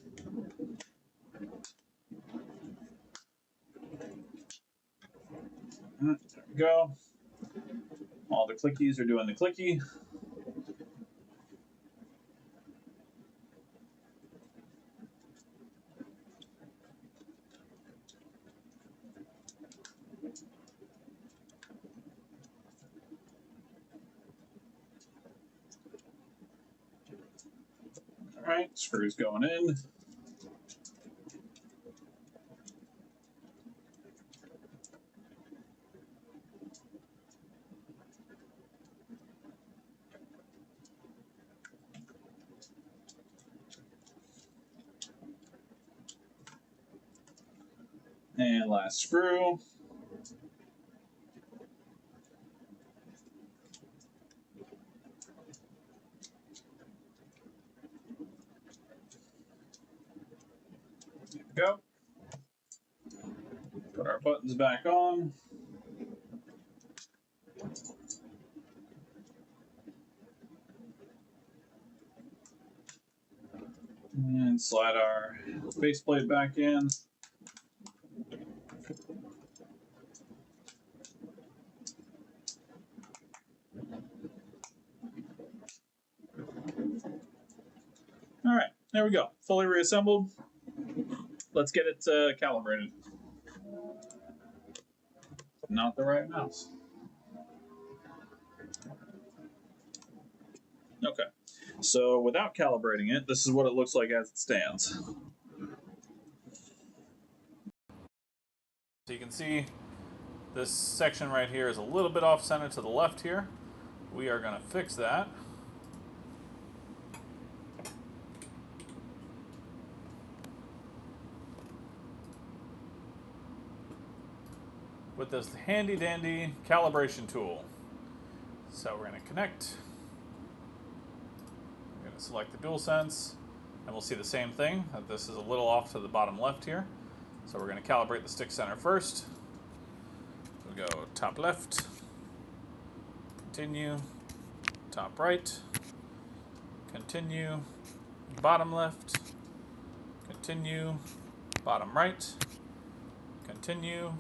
There we go. All the clickies are doing the clicky. All right, screws going in. And last screw. There we go. Put our buttons back on. And slide our faceplate back in. All right, there we go. Fully reassembled. Let's get it calibrated. Not the right mouse. Okay, so without calibrating it, this is what it looks like as it stands. So you can see this section right here is a little bit off center to the left here. We are going to fix that. With this handy dandy calibration tool. So we're going to connect. We're going to select the DualSense, and we'll see the same thing, that this is a little off to the bottom left here. So we're going to calibrate the stick center first. We'll go top left, continue, top right, continue, bottom left, continue, bottom right, continue,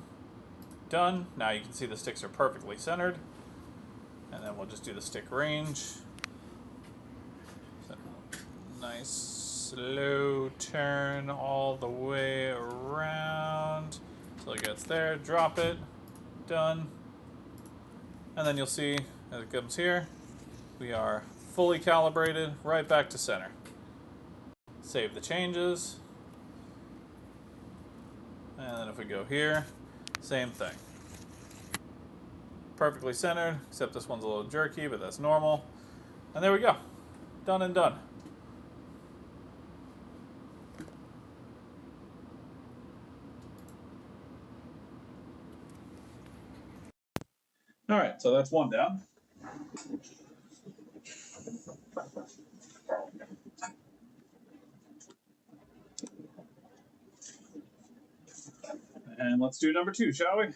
done. Now you can see the sticks are perfectly centered. And then we'll just do the stick range. So, nice slow turn all the way around until it gets there. Drop it. Done. And then you'll see as it comes here, we are fully calibrated right back to center. Save the changes. And then if we go here, same thing. Perfectly centered, except this one's a little jerky, but that's normal. And there we go. Done and done. All right, so that's one down. And let's do number 2, shall we?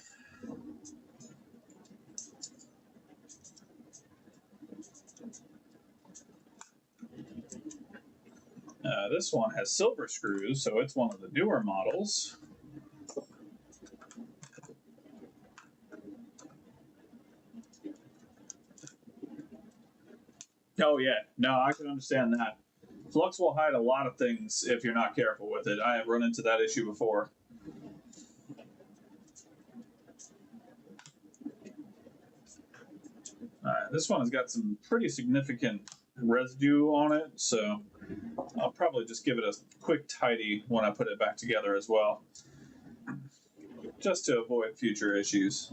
This one has silver screws, so it's one of the newer models. Oh yeah, no, I can understand that. Flux will hide a lot of things if you're not careful with it. I have run into that issue before. This one has got some pretty significant residue on it, so I'll probably just give it a quick tidy when I put it back together as well, just to avoid future issues.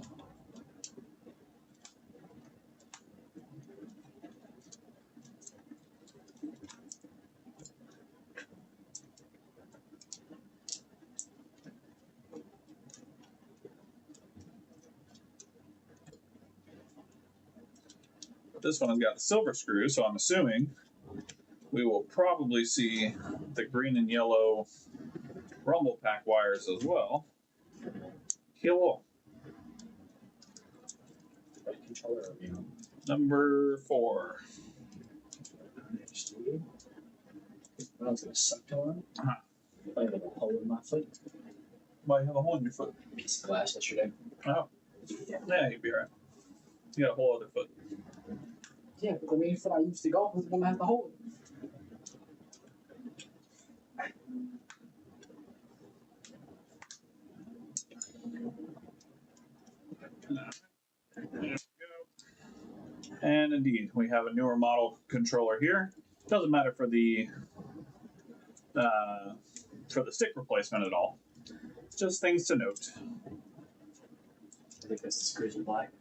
This one has got the silver screw, so I'm assuming we will probably see the green and yellow rumble pack wires as well. Hello. Controller review. Number 4. When I was gonna suck to him, Uh-huh. I had a hole in my foot. Why you have a hole in your foot? Piece of glass yesterday. Oh. Yeah, you'd be right. You got a whole other foot. Yeah, but the main foot I used to golf was the one that had the hole. There we go. And indeed, we have a newer model controller here. Doesn't matter for the stick replacement at all. Just things to note. I think that's the screws are black.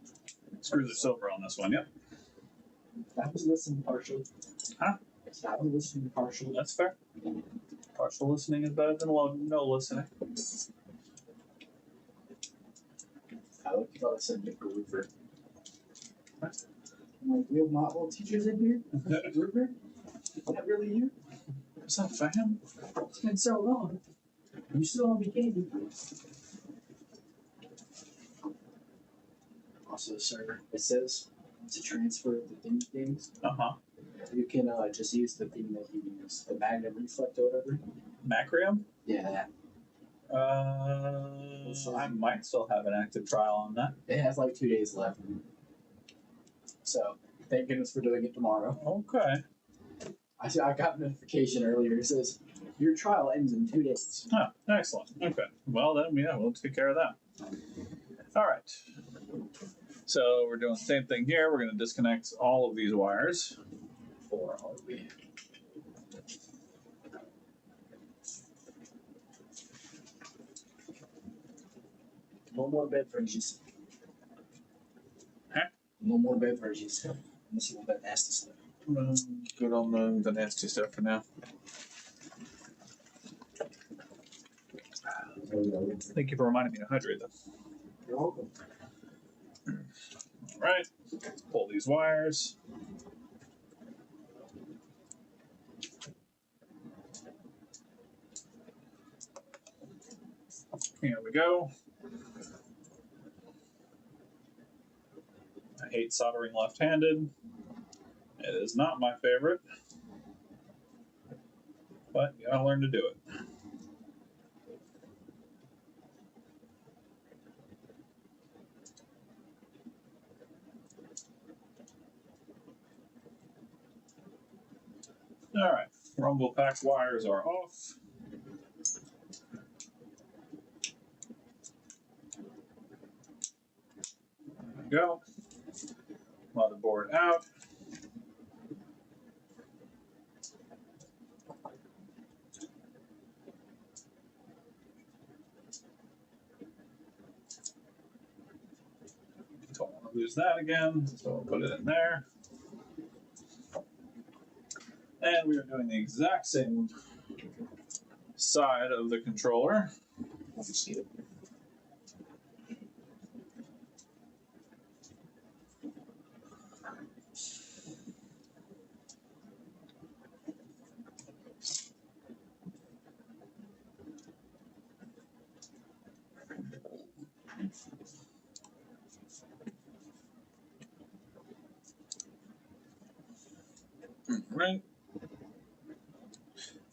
Screws are silver on this one, yep. I was listening partially. Huh? I was listening partially. That's fair. Partial listening is better than no listening. I thought I said Nick Rupert. I'm like, we have not all teachers in here? Rupert? Is that really you? Is that a fan? It's been so long. You still don't be candy. Also, sir, it says to transfer the things. Uh-huh. You can just use the thing that you use, the magnet reflect or whatever. Macrium? Yeah, that. I might still have an active trial on that. It has like 2 days left. So, thank goodness for doing it tomorrow. Okay. I got a notification earlier. It says your trial ends in 2 days. Oh, excellent. Okay. Well, then, yeah, we'll take care of that. All right. So we're doing the same thing here. We're going to disconnect all of these wires. Or are we? No more beverages. Huh? No more beverages. Unless you want that nasty stuff. Good on the nasty stuff for now. Thank you for reminding me to hydrate them. You're welcome. All right. Let's pull these wires. Here we go. I hate soldering left-handed. It is not my favorite, but you gotta learn to do it. All right, rumble pack wires are off. There we go. Motherboard out. Don't want to lose that again, so we'll put it in there. And we are doing the exact same side of the controller. I can see it. Right.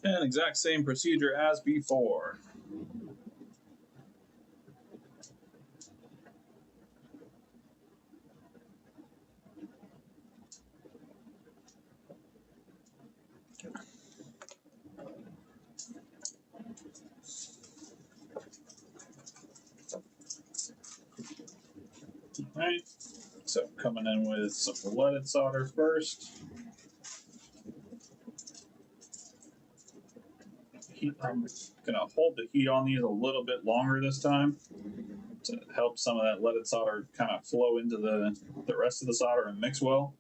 And exact same procedure as before. Right. So coming in with some leaded solder first. I'm gonna hold the heat on these a little bit longer this time to help some of that leaded solder kind of flow into the rest of the solder and mix well.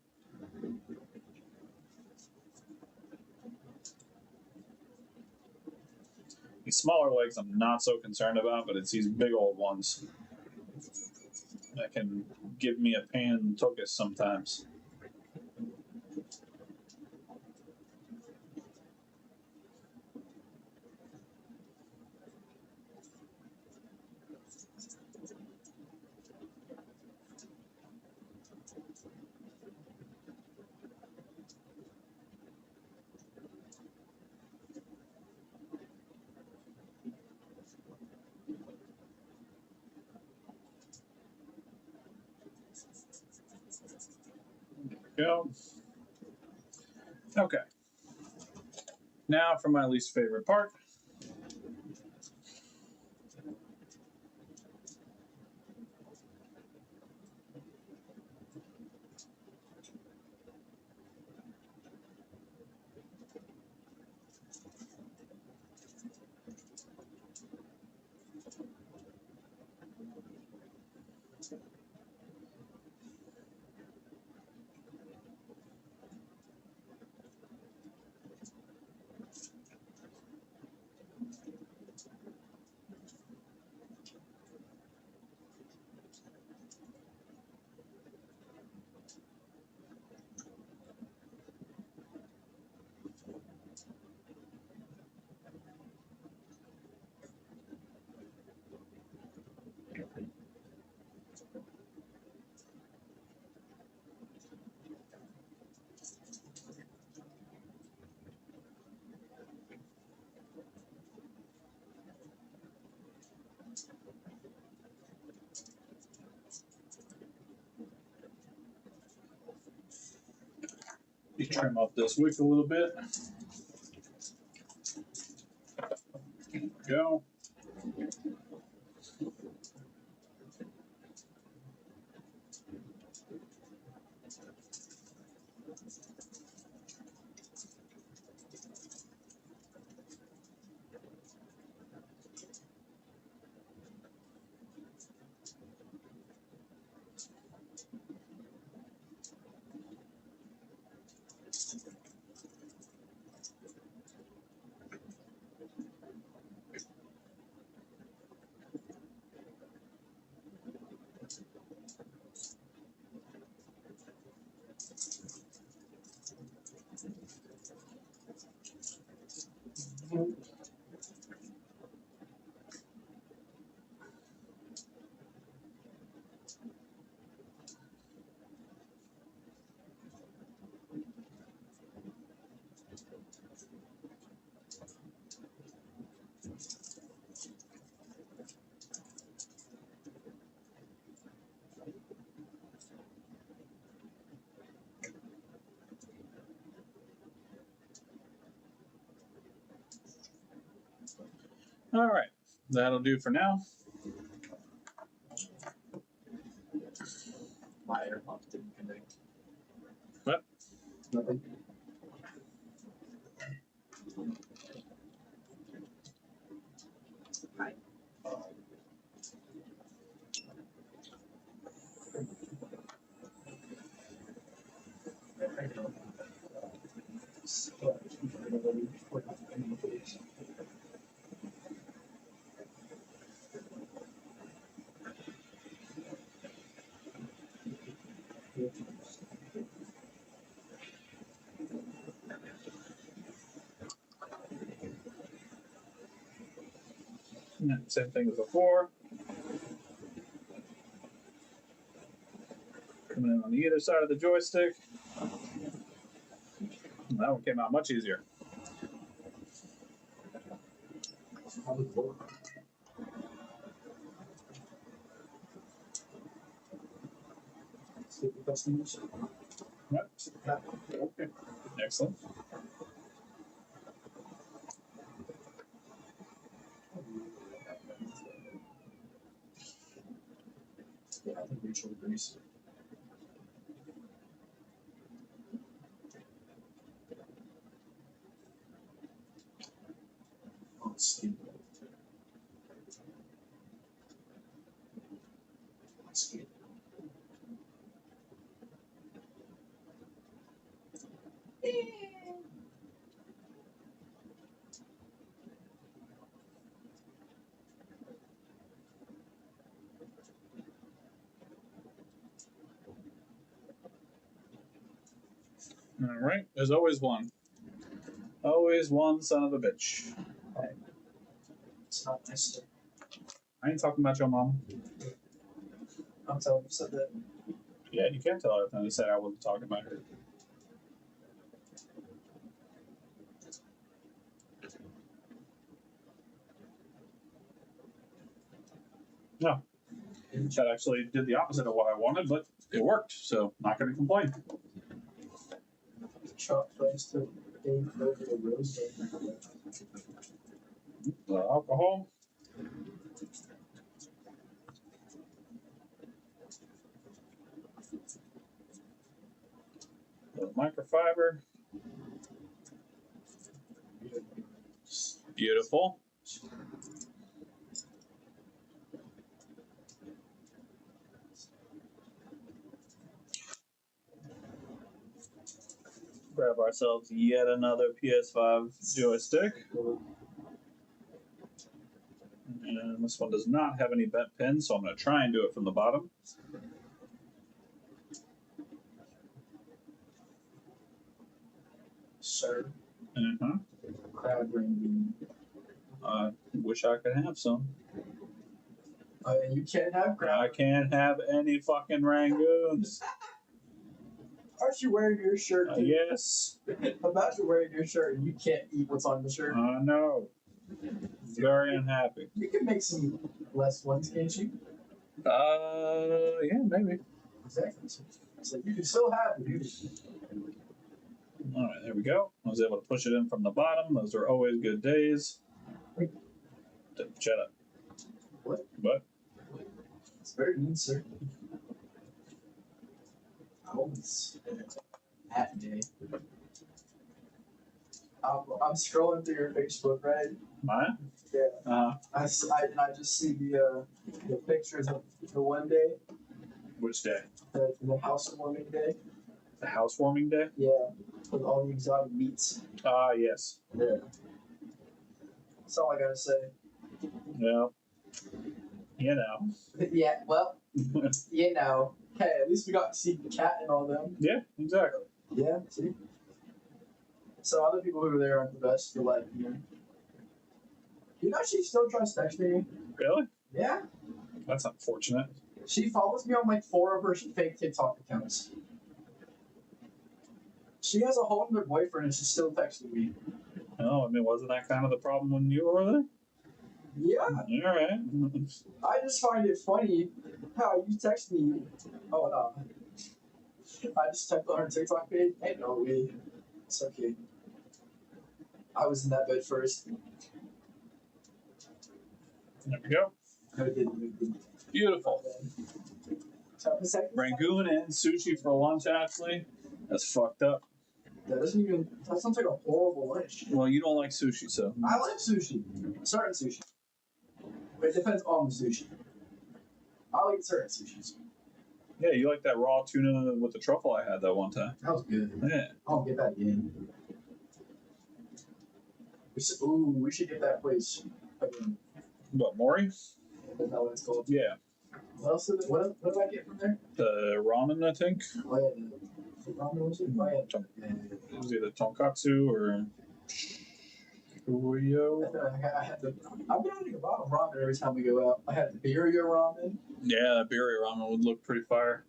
These smaller legs I'm not so concerned about, but it's these big old ones that can give me a pain in the tuchus sometimes. Go. Okay. Now for my least favorite part. Trim up this wick a little bit. There we go. All right, that'll do for now. My AirPods didn't connect. What? Nothing. Hi. Yeah, same thing as before. Coming in on either side of the joystick. That one came out much easier. Customers. Yep. Okay. Excellent. Yeah, I think Rachel agrees. Oh, skin. Skin. All right. There's always one. Always one son of a bitch. It's not nice. I ain't talking about your mom. I'm telling you said that. Yeah, you can't tell everything I said I wasn't talking about her. No. That actually did the opposite of what I wanted, but it worked, so not going to complain. Chalk place to Dave over the rose. Alcohol. Microfiber. Beautiful. Grab ourselves yet another PS5 joystick. And this one does not have any bent pins, so I'm going to try and do it from the bottom. Sir. Uh-huh. Crab ring. I wish I could have some. You can't have crab. I can't have any fucking rangoons. Aren't you wearing your shirt, dude? Yes. Imagine wearing your shirt and you can't eat what's on the shirt. I know. Very unhappy. You can make some less ones, can't you? Yeah, maybe. Exactly. So you can still have it, dude. All right, there we go. I was able to push it in from the bottom. Those are always good days. Shut up. What? What? It's very mean, sir. I always that day. I'm scrolling through your Facebook, right? Mine? Yeah. I just see the pictures of the one day, Which day? the housewarming day. The housewarming day? Yeah, with all the exotic meats. Ah, yes. Yeah. That's all I gotta say. Well, you know. Yeah, well, you know. Hey, at least we got to see the cat and all them. Yeah, exactly. Yeah, see? So other people who were there aren't the best, but like, you know she still tries texting me? Really? Yeah. That's unfortunate. She follows me on like 4 of her fake TikTok accounts. She has a whole other boyfriend and she's still texting me. Oh, I mean, wasn't that kind of the problem when you were there? Yeah. All right. I just find it funny how you text me. Oh, no. I just typed on her TikTok page. Ain't no way. It's okay. I was in that bed first. There we go. No, it didn't. Beautiful. So, the second Rangoon and sushi for lunch, Ashley. That's fucked up. that doesn't even. That sounds like a horrible lunch. Well, you don't like sushi, so. I like sushi. Certain sushi. But it depends on the sushi. I like certain sushis. Yeah, you like that raw tuna with the truffle I had that one time. That was good. Yeah. I'll get that again. We should get that place again. What, Mori? Is that what it's called? Yeah. What else did what did I get from there? The ramen, I think. Oh yeah, the ramen was it? Oh yeah. It was either tonkatsu or Kuyo. I had the. I've been eating a lot of ramen every time we go out. I had the birria ramen. Yeah, that birria ramen would look pretty fire.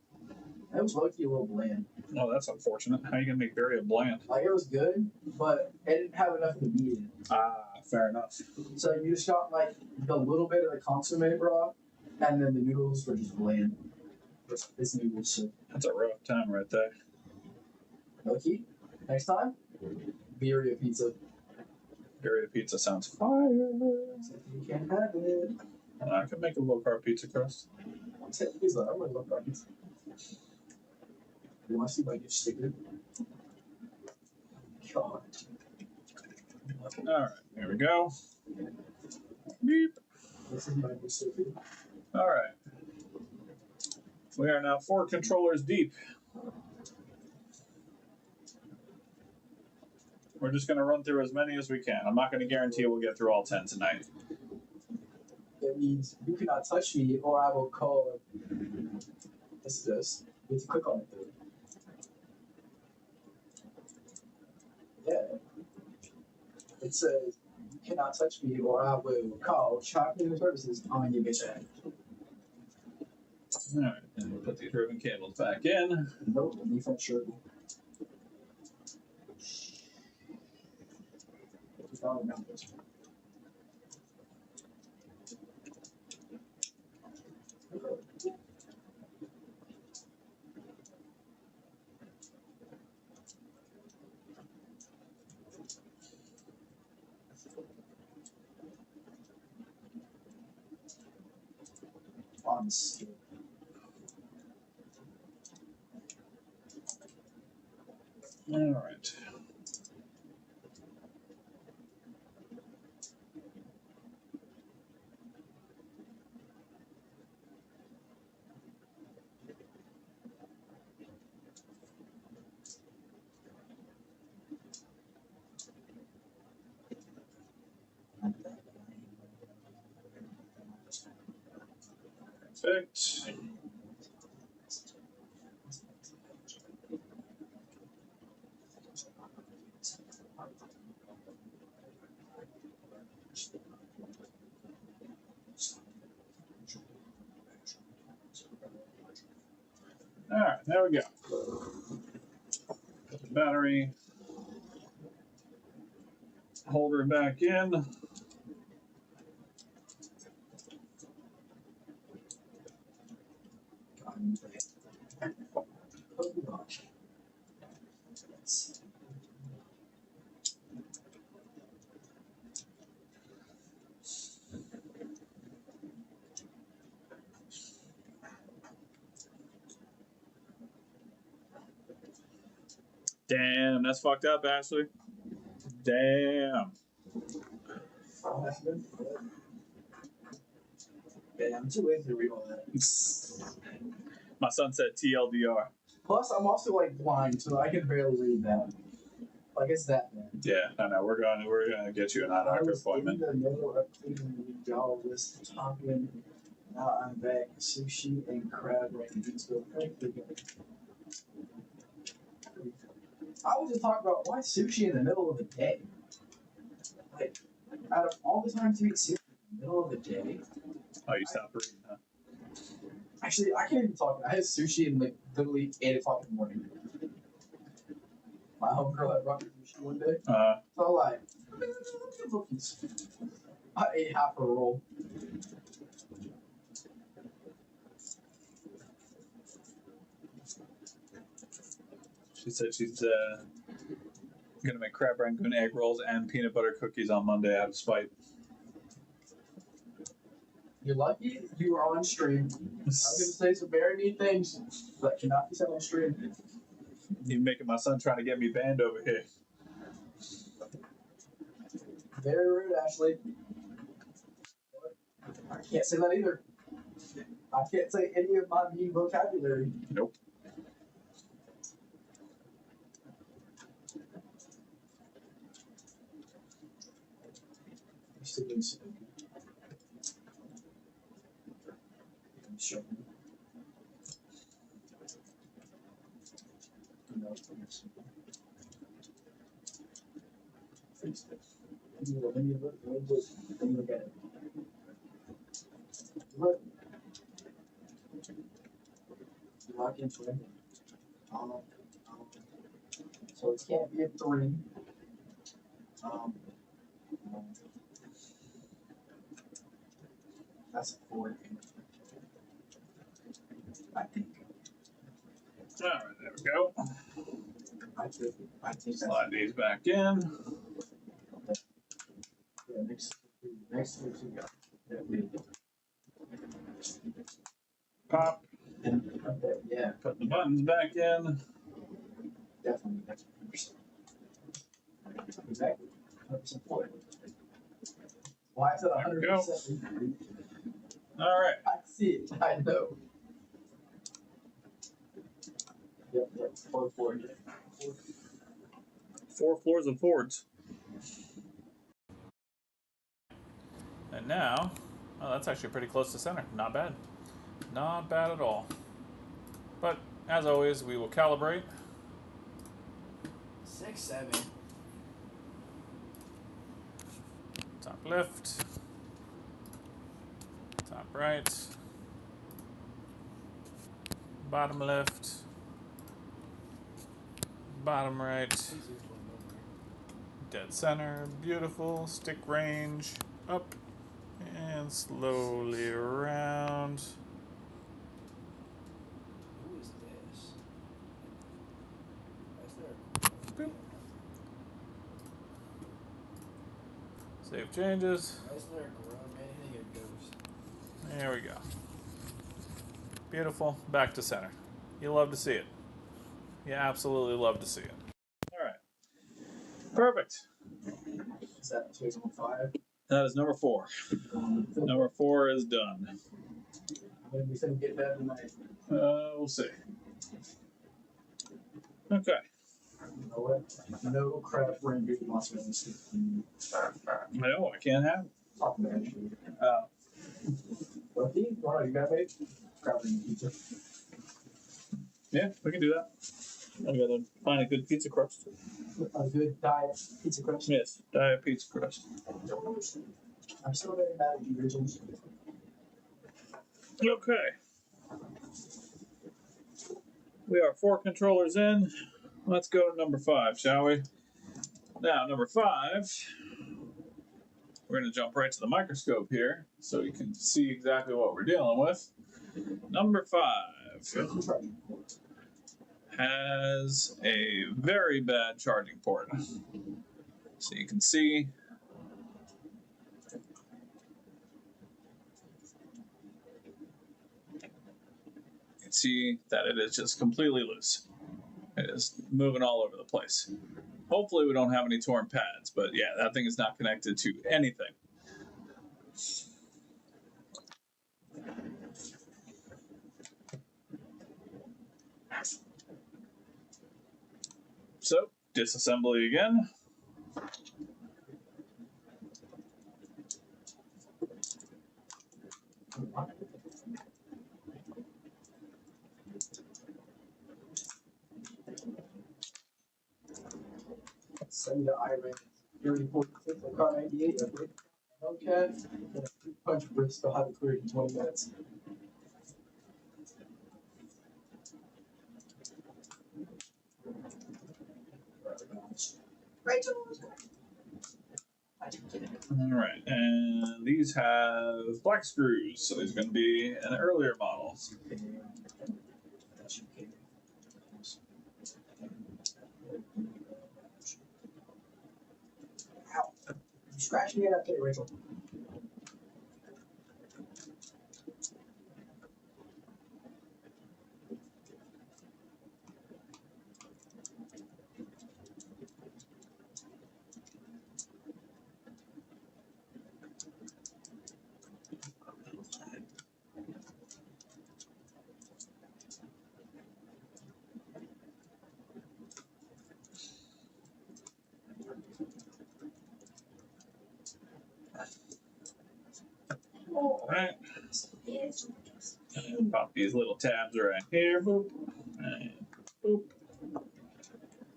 It was low-key a little bland. Oh, that's unfortunate. How are you going to make birria bland? Like it was good, but it didn't have enough of the meat in it. Ah, fair enough. So you just got like the little bit of the consomme broth, and then the noodles were just bland. This noodles so That's a rough time right there. low-key. Next time, birria pizza. Birria pizza sounds fire. You can't have it. I could make a low carb pizza crust. He's like, I'm gonna look like it. You want to see my new sticker? God. All right, here we go. Beep. This is my new sticker. All right. We are now 4 controllers deep. We're just going to run through as many as we can. I'm not going to guarantee we'll get through all 10 tonight. It means you cannot touch me or I will call. This is this. You have to click on it though. Yeah. It says, you cannot touch me or I will call Child Human Services on your bitch ass. All right, and we'll put these ribbon cables back in. Nope, defense shirt. Honestly. All right. Perfect. All right, there we go. Put the battery holder back in. Damn, that's fucked up, Ashley. Damn. Oh, that's good. Yeah, I'm too lazy to read all that. My son said TLDR. Plus, I'm also like blind, so I can barely read that. Like it's that bad. Yeah, no, we're gonna get you an eye doctor appointment. In the middle of cleaning, y'all was talking. Now I'm back. Sushi and crab rangoons go perfectly. I was just talking about why sushi in the middle of the day. Like, out of all the times you eat sushi in the middle of the day. Oh, you stopped reading, huh? Actually, I can't even talk. I had sushi in like literally 8 o'clock in the morning. My homegirl had brought me sushi one day. So I'm like, I ate half a roll. She said she's gonna make crab rangoon egg rolls and peanut butter cookies on Monday out of spite. You're lucky you were on stream. I was gonna say some very mean things that cannot be said on stream. You making my son trying to get me banned over here. Very rude, Ashley. I can't say that either. I can't say any of my mean vocabulary. Nope. I'm still doing Sudoku. Sure. No, it's not Sudoku. Fix this. Let me look at it. Look. Lock into it. So it can't be a 3. That's a 4. I think. All right, there we go. I think Slide these back in. Yeah, next to you got. Pop. Okay, yeah, Put the buttons back in. definitely. That's 100%. Exactly. 100% for it. Why is it 100%? All right. I see it. I know. Yep. 4. 4 floors of Fords. And now, oh, that's actually pretty close to center. Not bad. Not bad at all. But as always, we will calibrate. 6, 7. Top left. Top right. Bottom left. Bottom right. Dead center. Beautiful. Stick range. Up. And slowly around. Who is this? Boop. Save changes. Why is there a grown man hitting a ghost? There we go. Beautiful. Back to center. You love to see it. You absolutely love to see it. All right. Perfect. Is that 2.5? That is number 4. Number 4 is done. When we said get that tonight. We'll see. Okay. You know what? No crap rangoon wants me No, I can't have it. Talk about it. Uh, Why you got made? Crap rangoon pizza. yeah, we can do that. I gotta find a good pizza crust. A good diet pizza crust. Yes, diet pizza crust. I'm still very mad at you, Rachel. Okay. We are 4 controllers in. Let's go to number 5, shall we? Now, number 5, we're going to jump right to the microscope here so you can see exactly what we're dealing with. Number 5 has a very bad charging port. So you can see that it is just completely loose. It It's moving all over the place. Hopefully we don't have any torn pads, but yeah, that thing is not connected to anything. So, disassembly again. Send the iron 3046 on car 98. Okay. And a punch Bristol have it cleared in 20 minutes. Rachel. All right, and these have black screws, so these are going to be an earlier model. Ow. You scratching it up there, Rachel. All right. And pop these little tabs right here. Boop. And boop.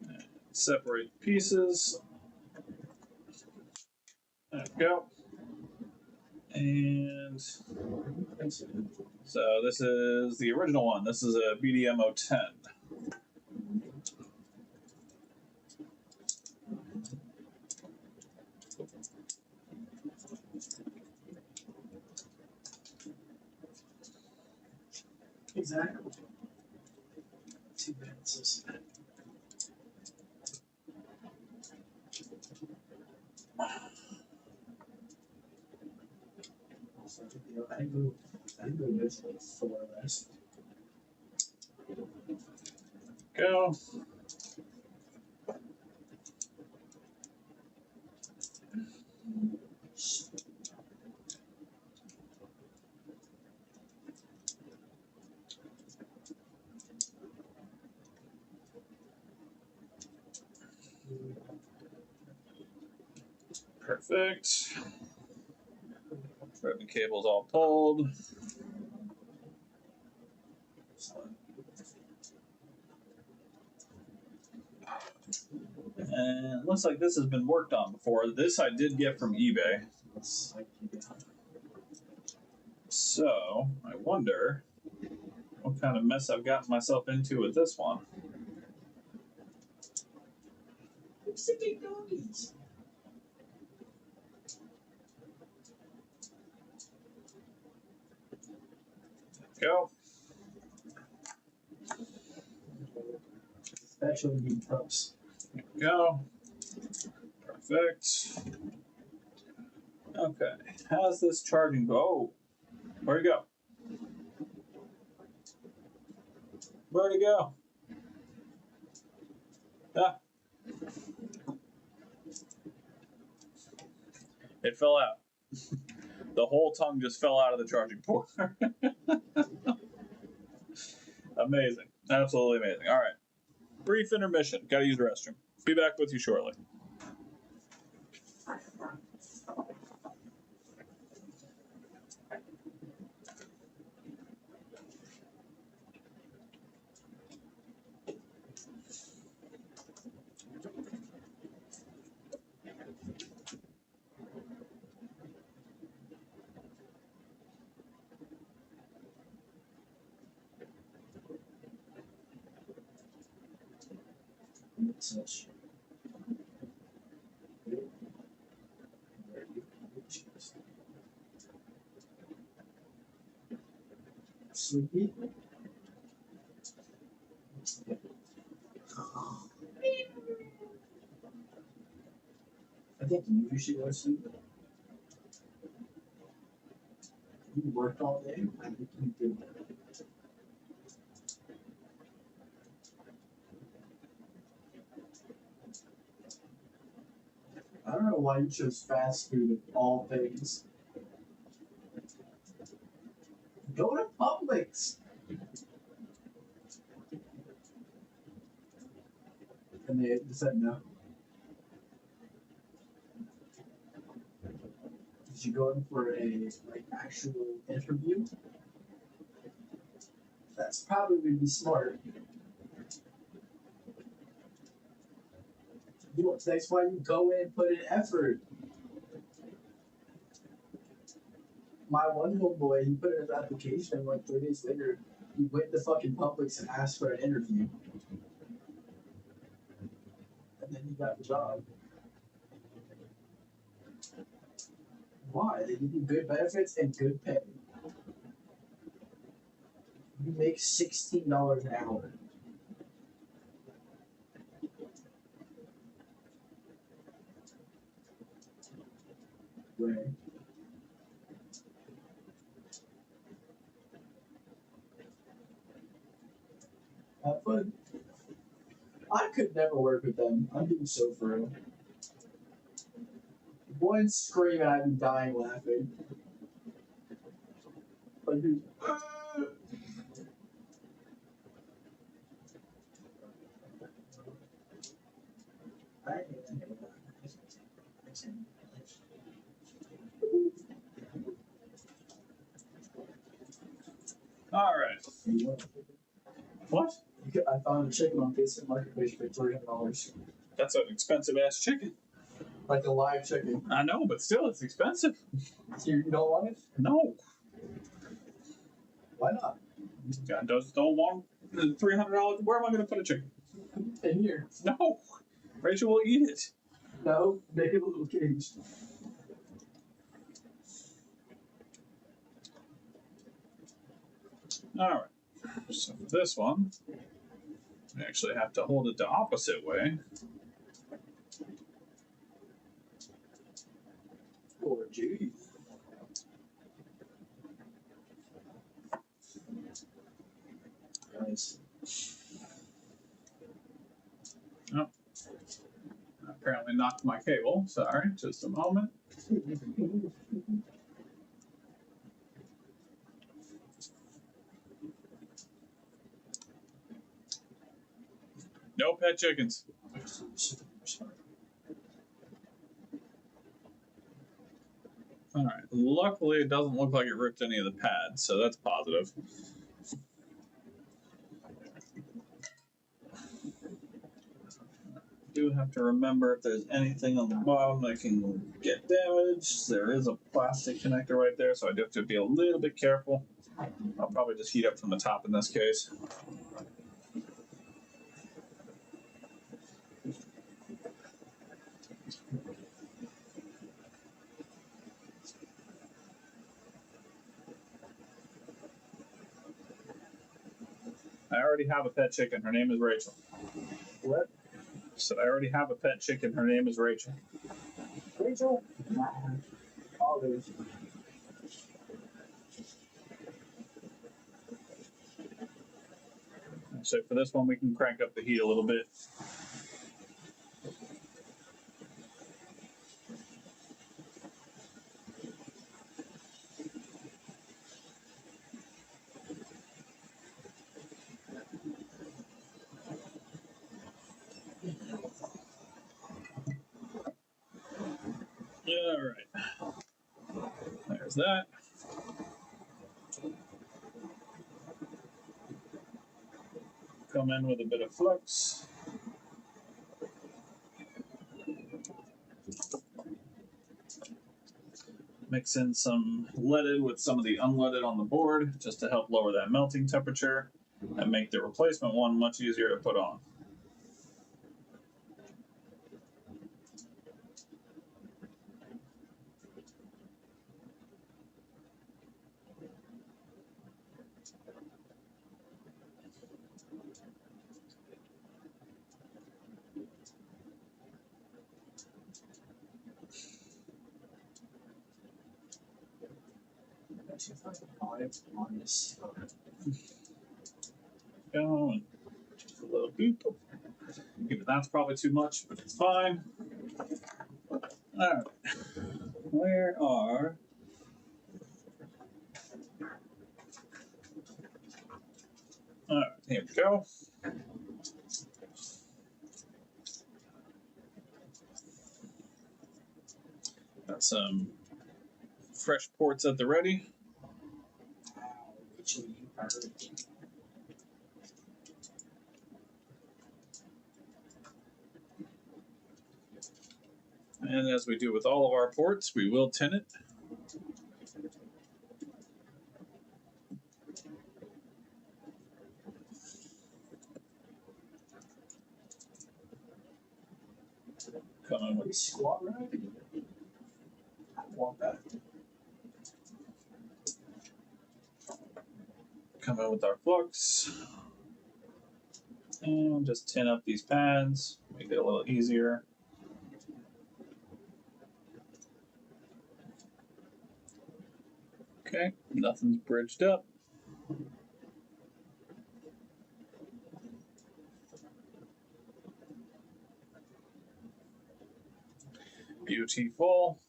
And separate the pieces. There we go. And so this is the original one. This is a BDM 010. Exactly. 2 minutes. I moved this for less. Go. Perfect. Ribbon cable's all pulled. And it looks like this has been worked on before. This I did get from eBay. So, I wonder what kind of mess I've gotten myself into with this one. Sipping doggies. Go. Especially need cups. There we go. Perfect. Okay. How's this charging go? Oh, where'd it go? Where'd it go? Ah. It fell out. The whole tongue just fell out of the charging port. Amazing. Absolutely amazing. All right. Brief intermission. Gotta use the restroom. Be back with you shortly. Such. Sleepy. I think you should go to sleep. You worked all day. I think you did. I don't know why you chose fast food of all things. Go to Publix. And they said no. Did you go in for a actual interview? That's probably would be smart. That's why you go in and put in effort. My one homeboy, he put in his application and like 3 days later, he went to fucking Publix and asked for an interview. And then he got the job. Why? They give you good benefits and good pay. You make $16 an hour. Right. Have fun. I could never work with them. I'm being so for real. One scream and I'd be dying laughing. Like, dude. All right. What? I found a chicken on Facebook Marketplace for $300. That's an expensive ass chicken. Like a live chicken. I know, but still, it's expensive. You don't want it? No. Why not? God does don't want $300. Where am I going to put a chicken? In here. No. Rachel will eat it. No, make it a little cage. All right. So for this one, I actually have to hold it the opposite way. Oh, gee. Nice. Oh. I apparently knocked my cable. Sorry, just a moment. No pet chickens. All right. Luckily, it doesn't look like it ripped any of the pads, so that's positive. Do have to remember if there's anything on the bottom that can get damaged. There is a plastic connector right there, so I do have to be a little bit careful. I'll probably just heat up from the top in this case. I already have a pet chicken. Her name is Rachel. What? Said I already have a pet chicken. Her name is Rachel. Rachel? Nah. Olive. So for this one, we can crank up the heat a little bit. All right. There's that. Come in with a bit of flux. Mix in some leaded with some of the unleaded on the board just to help lower that melting temperature and make the replacement one much easier to put on. Go and just a little boop. Even that's probably too much, but it's fine. Alright. Where are. Alright, here we go. Got some fresh ports at the ready. And as we do with all of our ports, we will tin it. Come in with Squat rack? I want that. come in with our flux. And we'll just tin up these pads, make it a little easier. Okay, nothing's bridged up. Beautiful.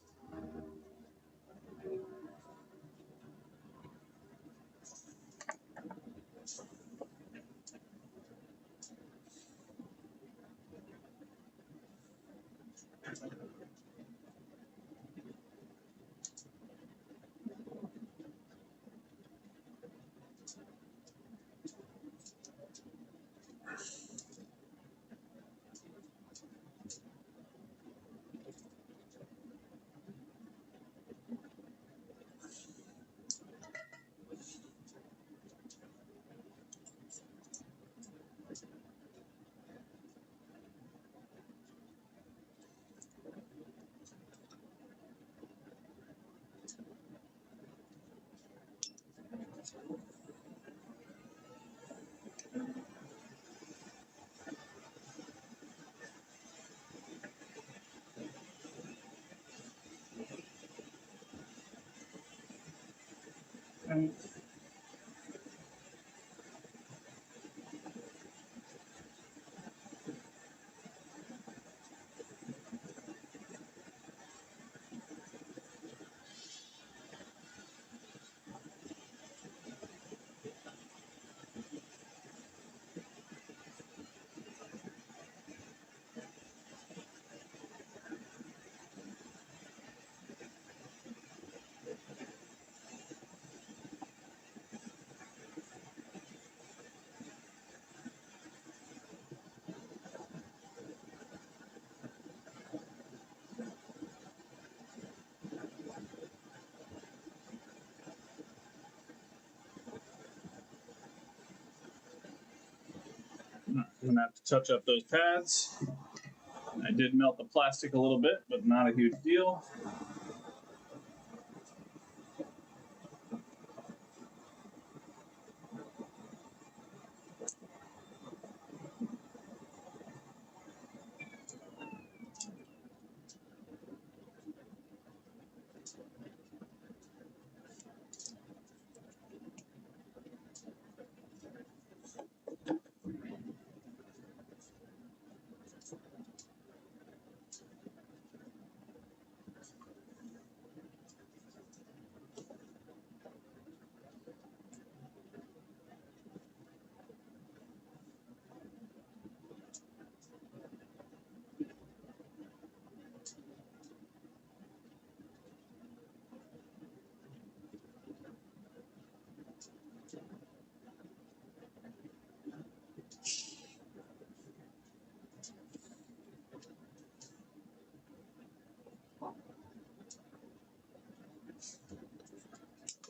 Okay. I'm gonna have to touch up those pads. I did melt the plastic a little bit, but not a huge deal.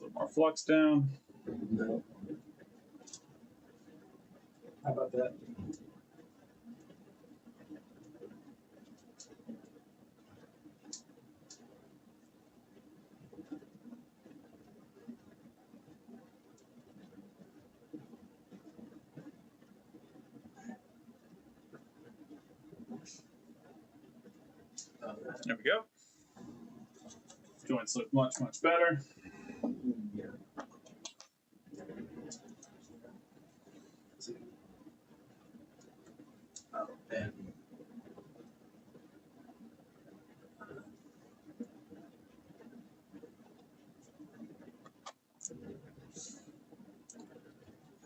Put more flux down. How about that? There we go. Joints look much, much better. Yeah. Oh, man.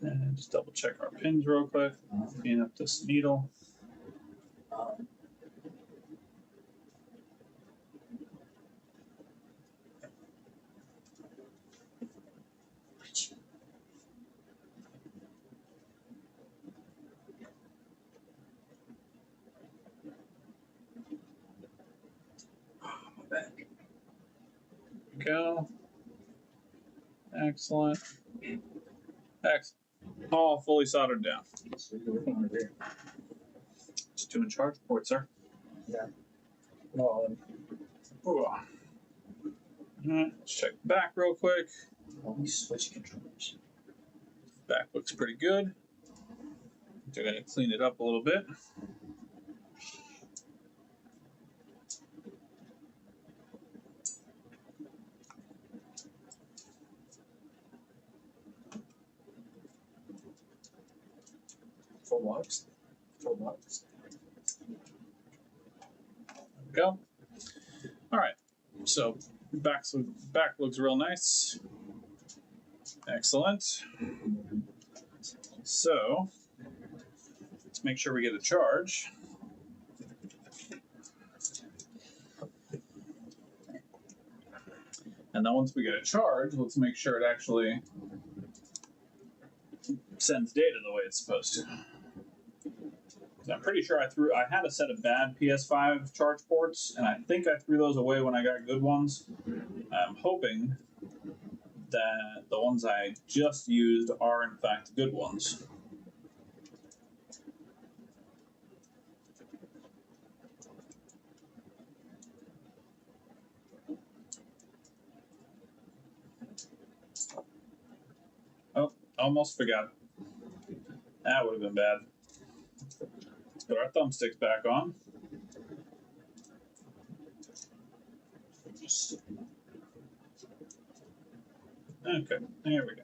And just double check our pins real quick. Clean up this needle. Go. Excellent. Excellent. All fully soldered down. So you're working on it there. Just doing charge ports, sir. Yeah. Well, Ooh. All right, let's check the back real quick. all these switch controllers. Back looks pretty good. They're going to clean it up a little bit. Full box. Full box. There we go. All right. So back looks real nice. Excellent. So let's make sure we get a charge. And then once we get a charge, let's make sure it actually sends data the way it's supposed to. I'm pretty sure I had a set of bad PS5 charge ports, and I think I threw those away when I got good ones. I'm hoping that the ones I just used are in fact good ones. Oh, almost forgot. That would have been bad. Let's put our thumbsticks back on. Okay, there we go.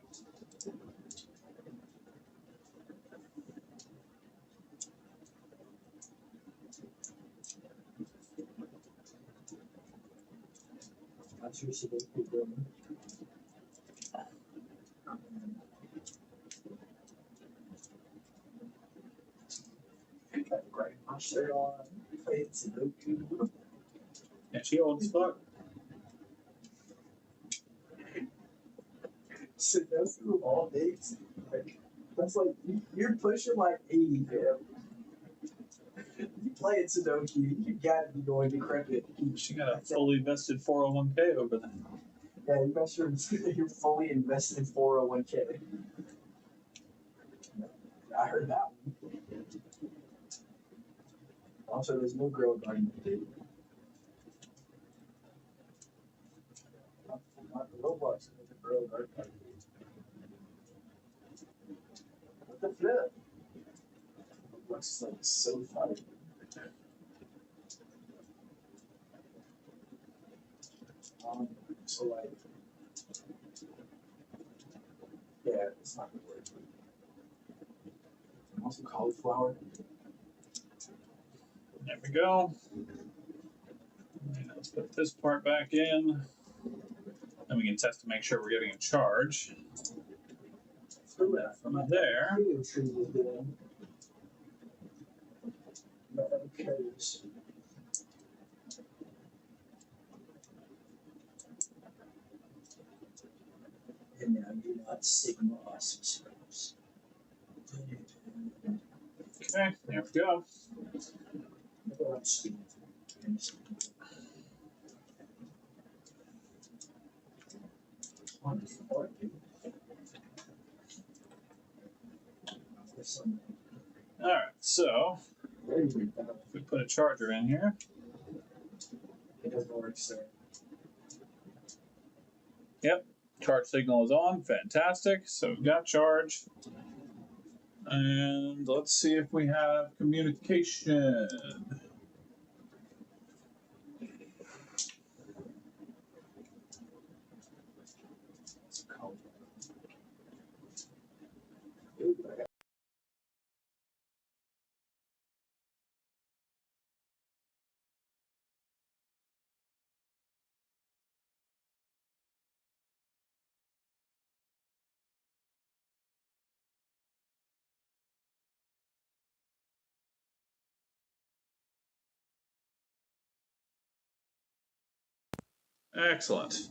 That's your Sudoku building. Great. I'll share on playing Sudoku. Yeah, she old as fuck. Sudoku all day. Like, that's like you're pushing like 80, man. You playing Sudoku, you gotta be going decrepit. She got a fully vested 401k over there. Yeah, you got you're fully invested in 401k. I heard that one. Also, there's no girl guarding the dude. Not the Roblox, but the girl guard. What the flip? Roblox is like so funny. So like, yeah, it's not gonna work. And also cauliflower. There we go. And let's put this part back in. Then we can test to make sure we're getting a charge. From there. Video tree is doing. But okay. And now you're not Sigma Auspicious. Okay, there we go. All right, so if we put a charger in here. It doesn't work, sir. Yep, charge signal is on. Fantastic. So we've got charge. And let's see if we have communication. Excellent.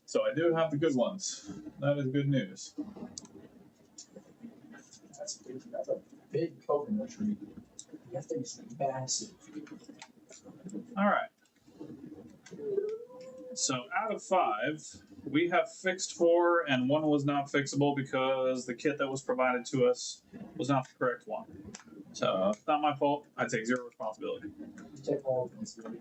So I do have the good ones. That is good news. That's a big coconut tree. That thing's massive. All right. So out of 5, we have fixed 4, and 1 was not fixable because the kit that was provided to us was not the correct one. So it's not my fault. I take 0 responsibility. You take all of this, really.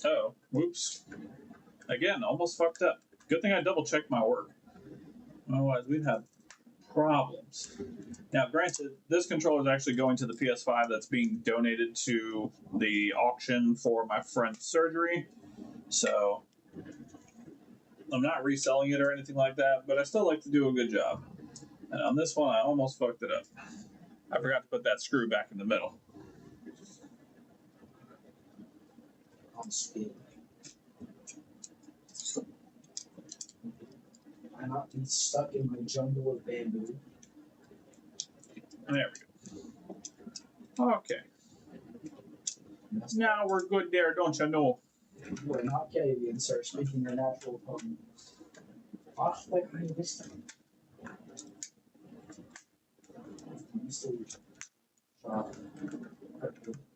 Oh, whoops. Again, almost fucked up. Good thing I double checked my work. Otherwise, we'd have problems. Now, granted, this controller is actually going to the PS5 that's being donated to the auction for my friend's surgery. So, I'm not reselling it or anything like that, but I still like to do a good job. And on this one, I almost fucked it up. I forgot to put that screw back in the middle. I'm scared. I'm not being stuck in my jungle of bamboo. There we go. Okay. Now we're good there, don't you know? We're not Canadian, sir, speaking your natural tongue. Off like I this time.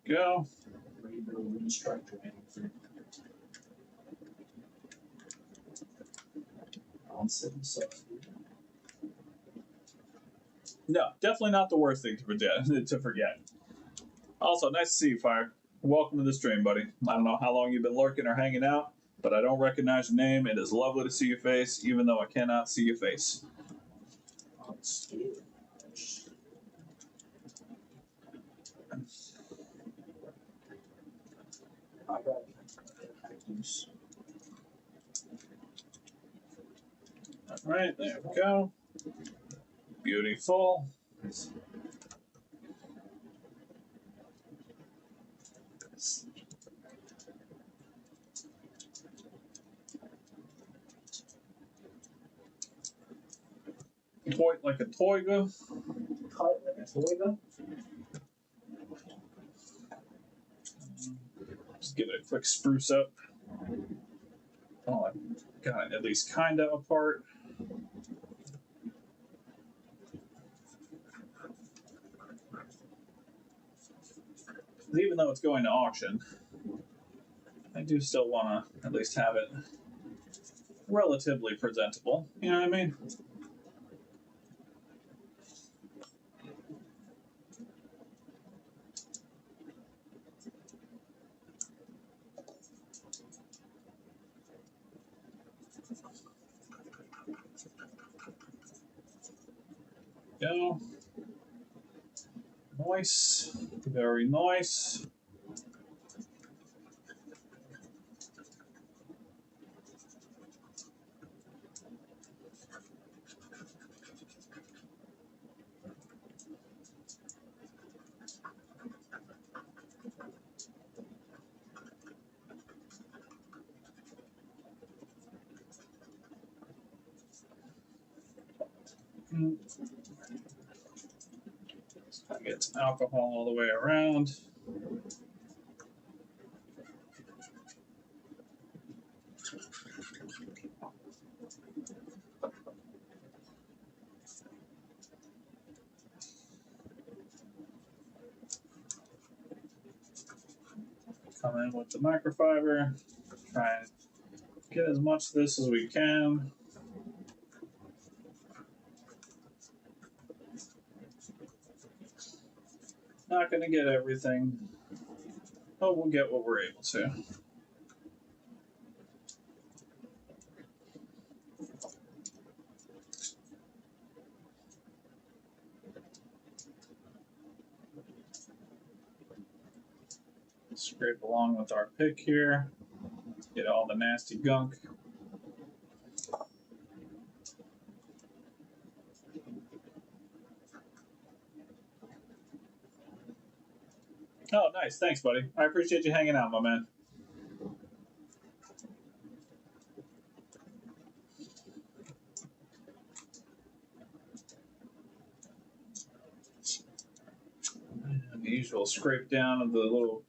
Go. Rainbow wind strike dragon. On 7 subs. No, definitely not the worst thing to forget. Also, nice to see you, Fire. Welcome to the stream, buddy. I don't know how long you've been lurking or hanging out, but I don't recognize your name. It is lovely to see your face, even though I cannot see your face. I'm scared. I got cactus. All right, there we go. Beautiful. Toy like a toiga. Cut like a toiga. Just give it a quick spruce up. Oh, I got it at least kind of apart. Even though it's going to auction, I do still want to at least have it relatively presentable. You know what I mean? Go. Nice. Very nice. Get alcohol all the way around. Come in with the microfiber. Try and get as much of this as we can. Not going to get everything, but we'll get what we're able to. Scrape along with our pick here, get all the nasty gunk. Oh, nice. Thanks, buddy. I appreciate you hanging out, my man. usual scrape down of the little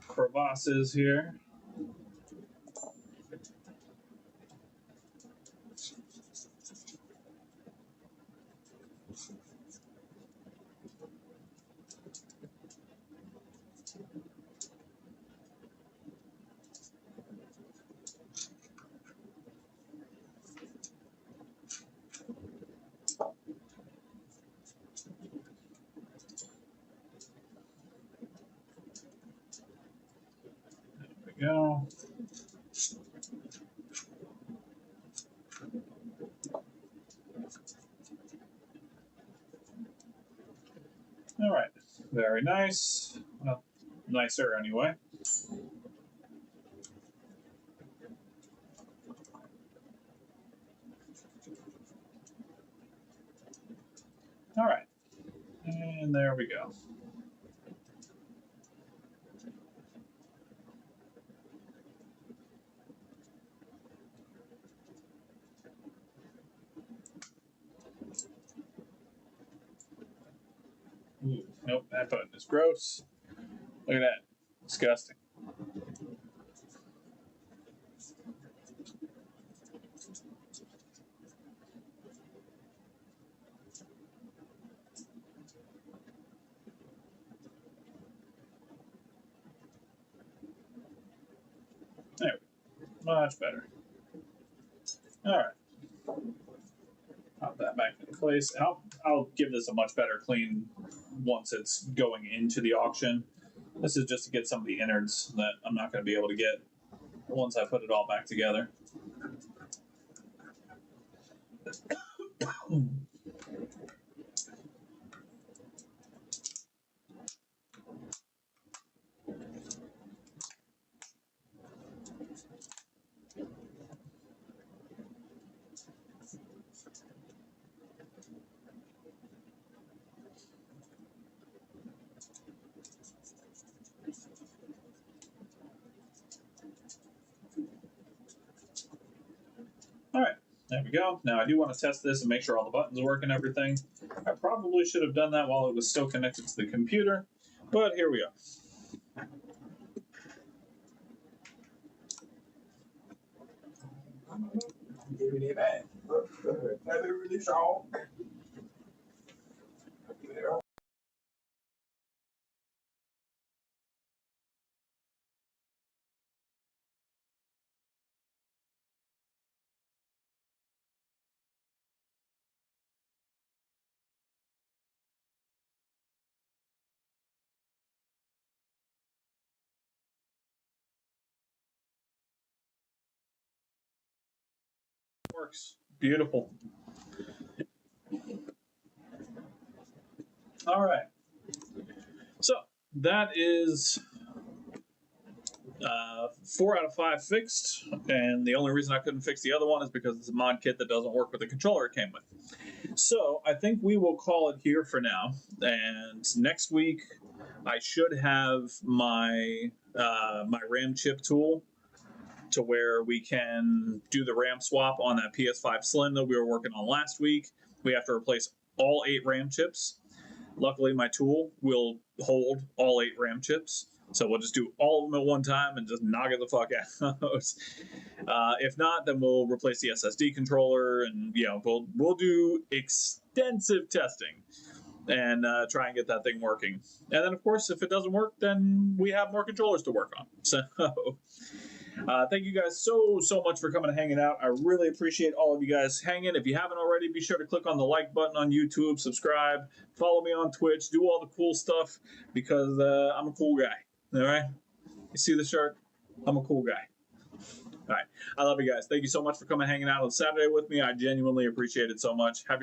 crevasses here. Go. All right, very nice. Well, nicer anyway. All right, and there we go. Ooh, nope, that button is gross. Look at that. Disgusting. There we go. Much better. All right. Pop that back into place. I'll give this a much better clean once it's going into the auction. This is just to get some of the innards that I'm not going to be able to get once I put it all back together. All right, there we go. Now I do want to test this and make sure all the buttons work and everything. I probably should have done that while it was still connected to the computer, but here we are. Give me that back. That's really strong. Works. Beautiful. All right. So that is 4 out of 5 fixed, and the only reason I couldn't fix the other one is because it's a mod kit that doesn't work with the controller it came with. So I think we will call it here for now, and next week I should have my my RAM chip tool to where we can do the RAM swap on that PS5 Slim that we were working on last week. We have to replace all 8 RAM chips. Luckily, my tool will hold all 8 RAM chips, so we'll just do all of them at one time and just knock it the fuck out. If not, then we'll replace the SSD controller, and we'll do extensive testing and try and get that thing working. And then, of course, if it doesn't work, then we have more controllers to work on. So. Thank you guys so much for coming and hanging out. I really appreciate all of you guys hanging. If you haven't already, be sure to click on the like button on YouTube, subscribe, follow me on Twitch, do all the cool stuff because I'm a cool guy. All right? You see the shirt? I'm a cool guy. All right. I love you guys. Thank you so much for coming and hanging out on Saturday with me. I genuinely appreciate it so much. Have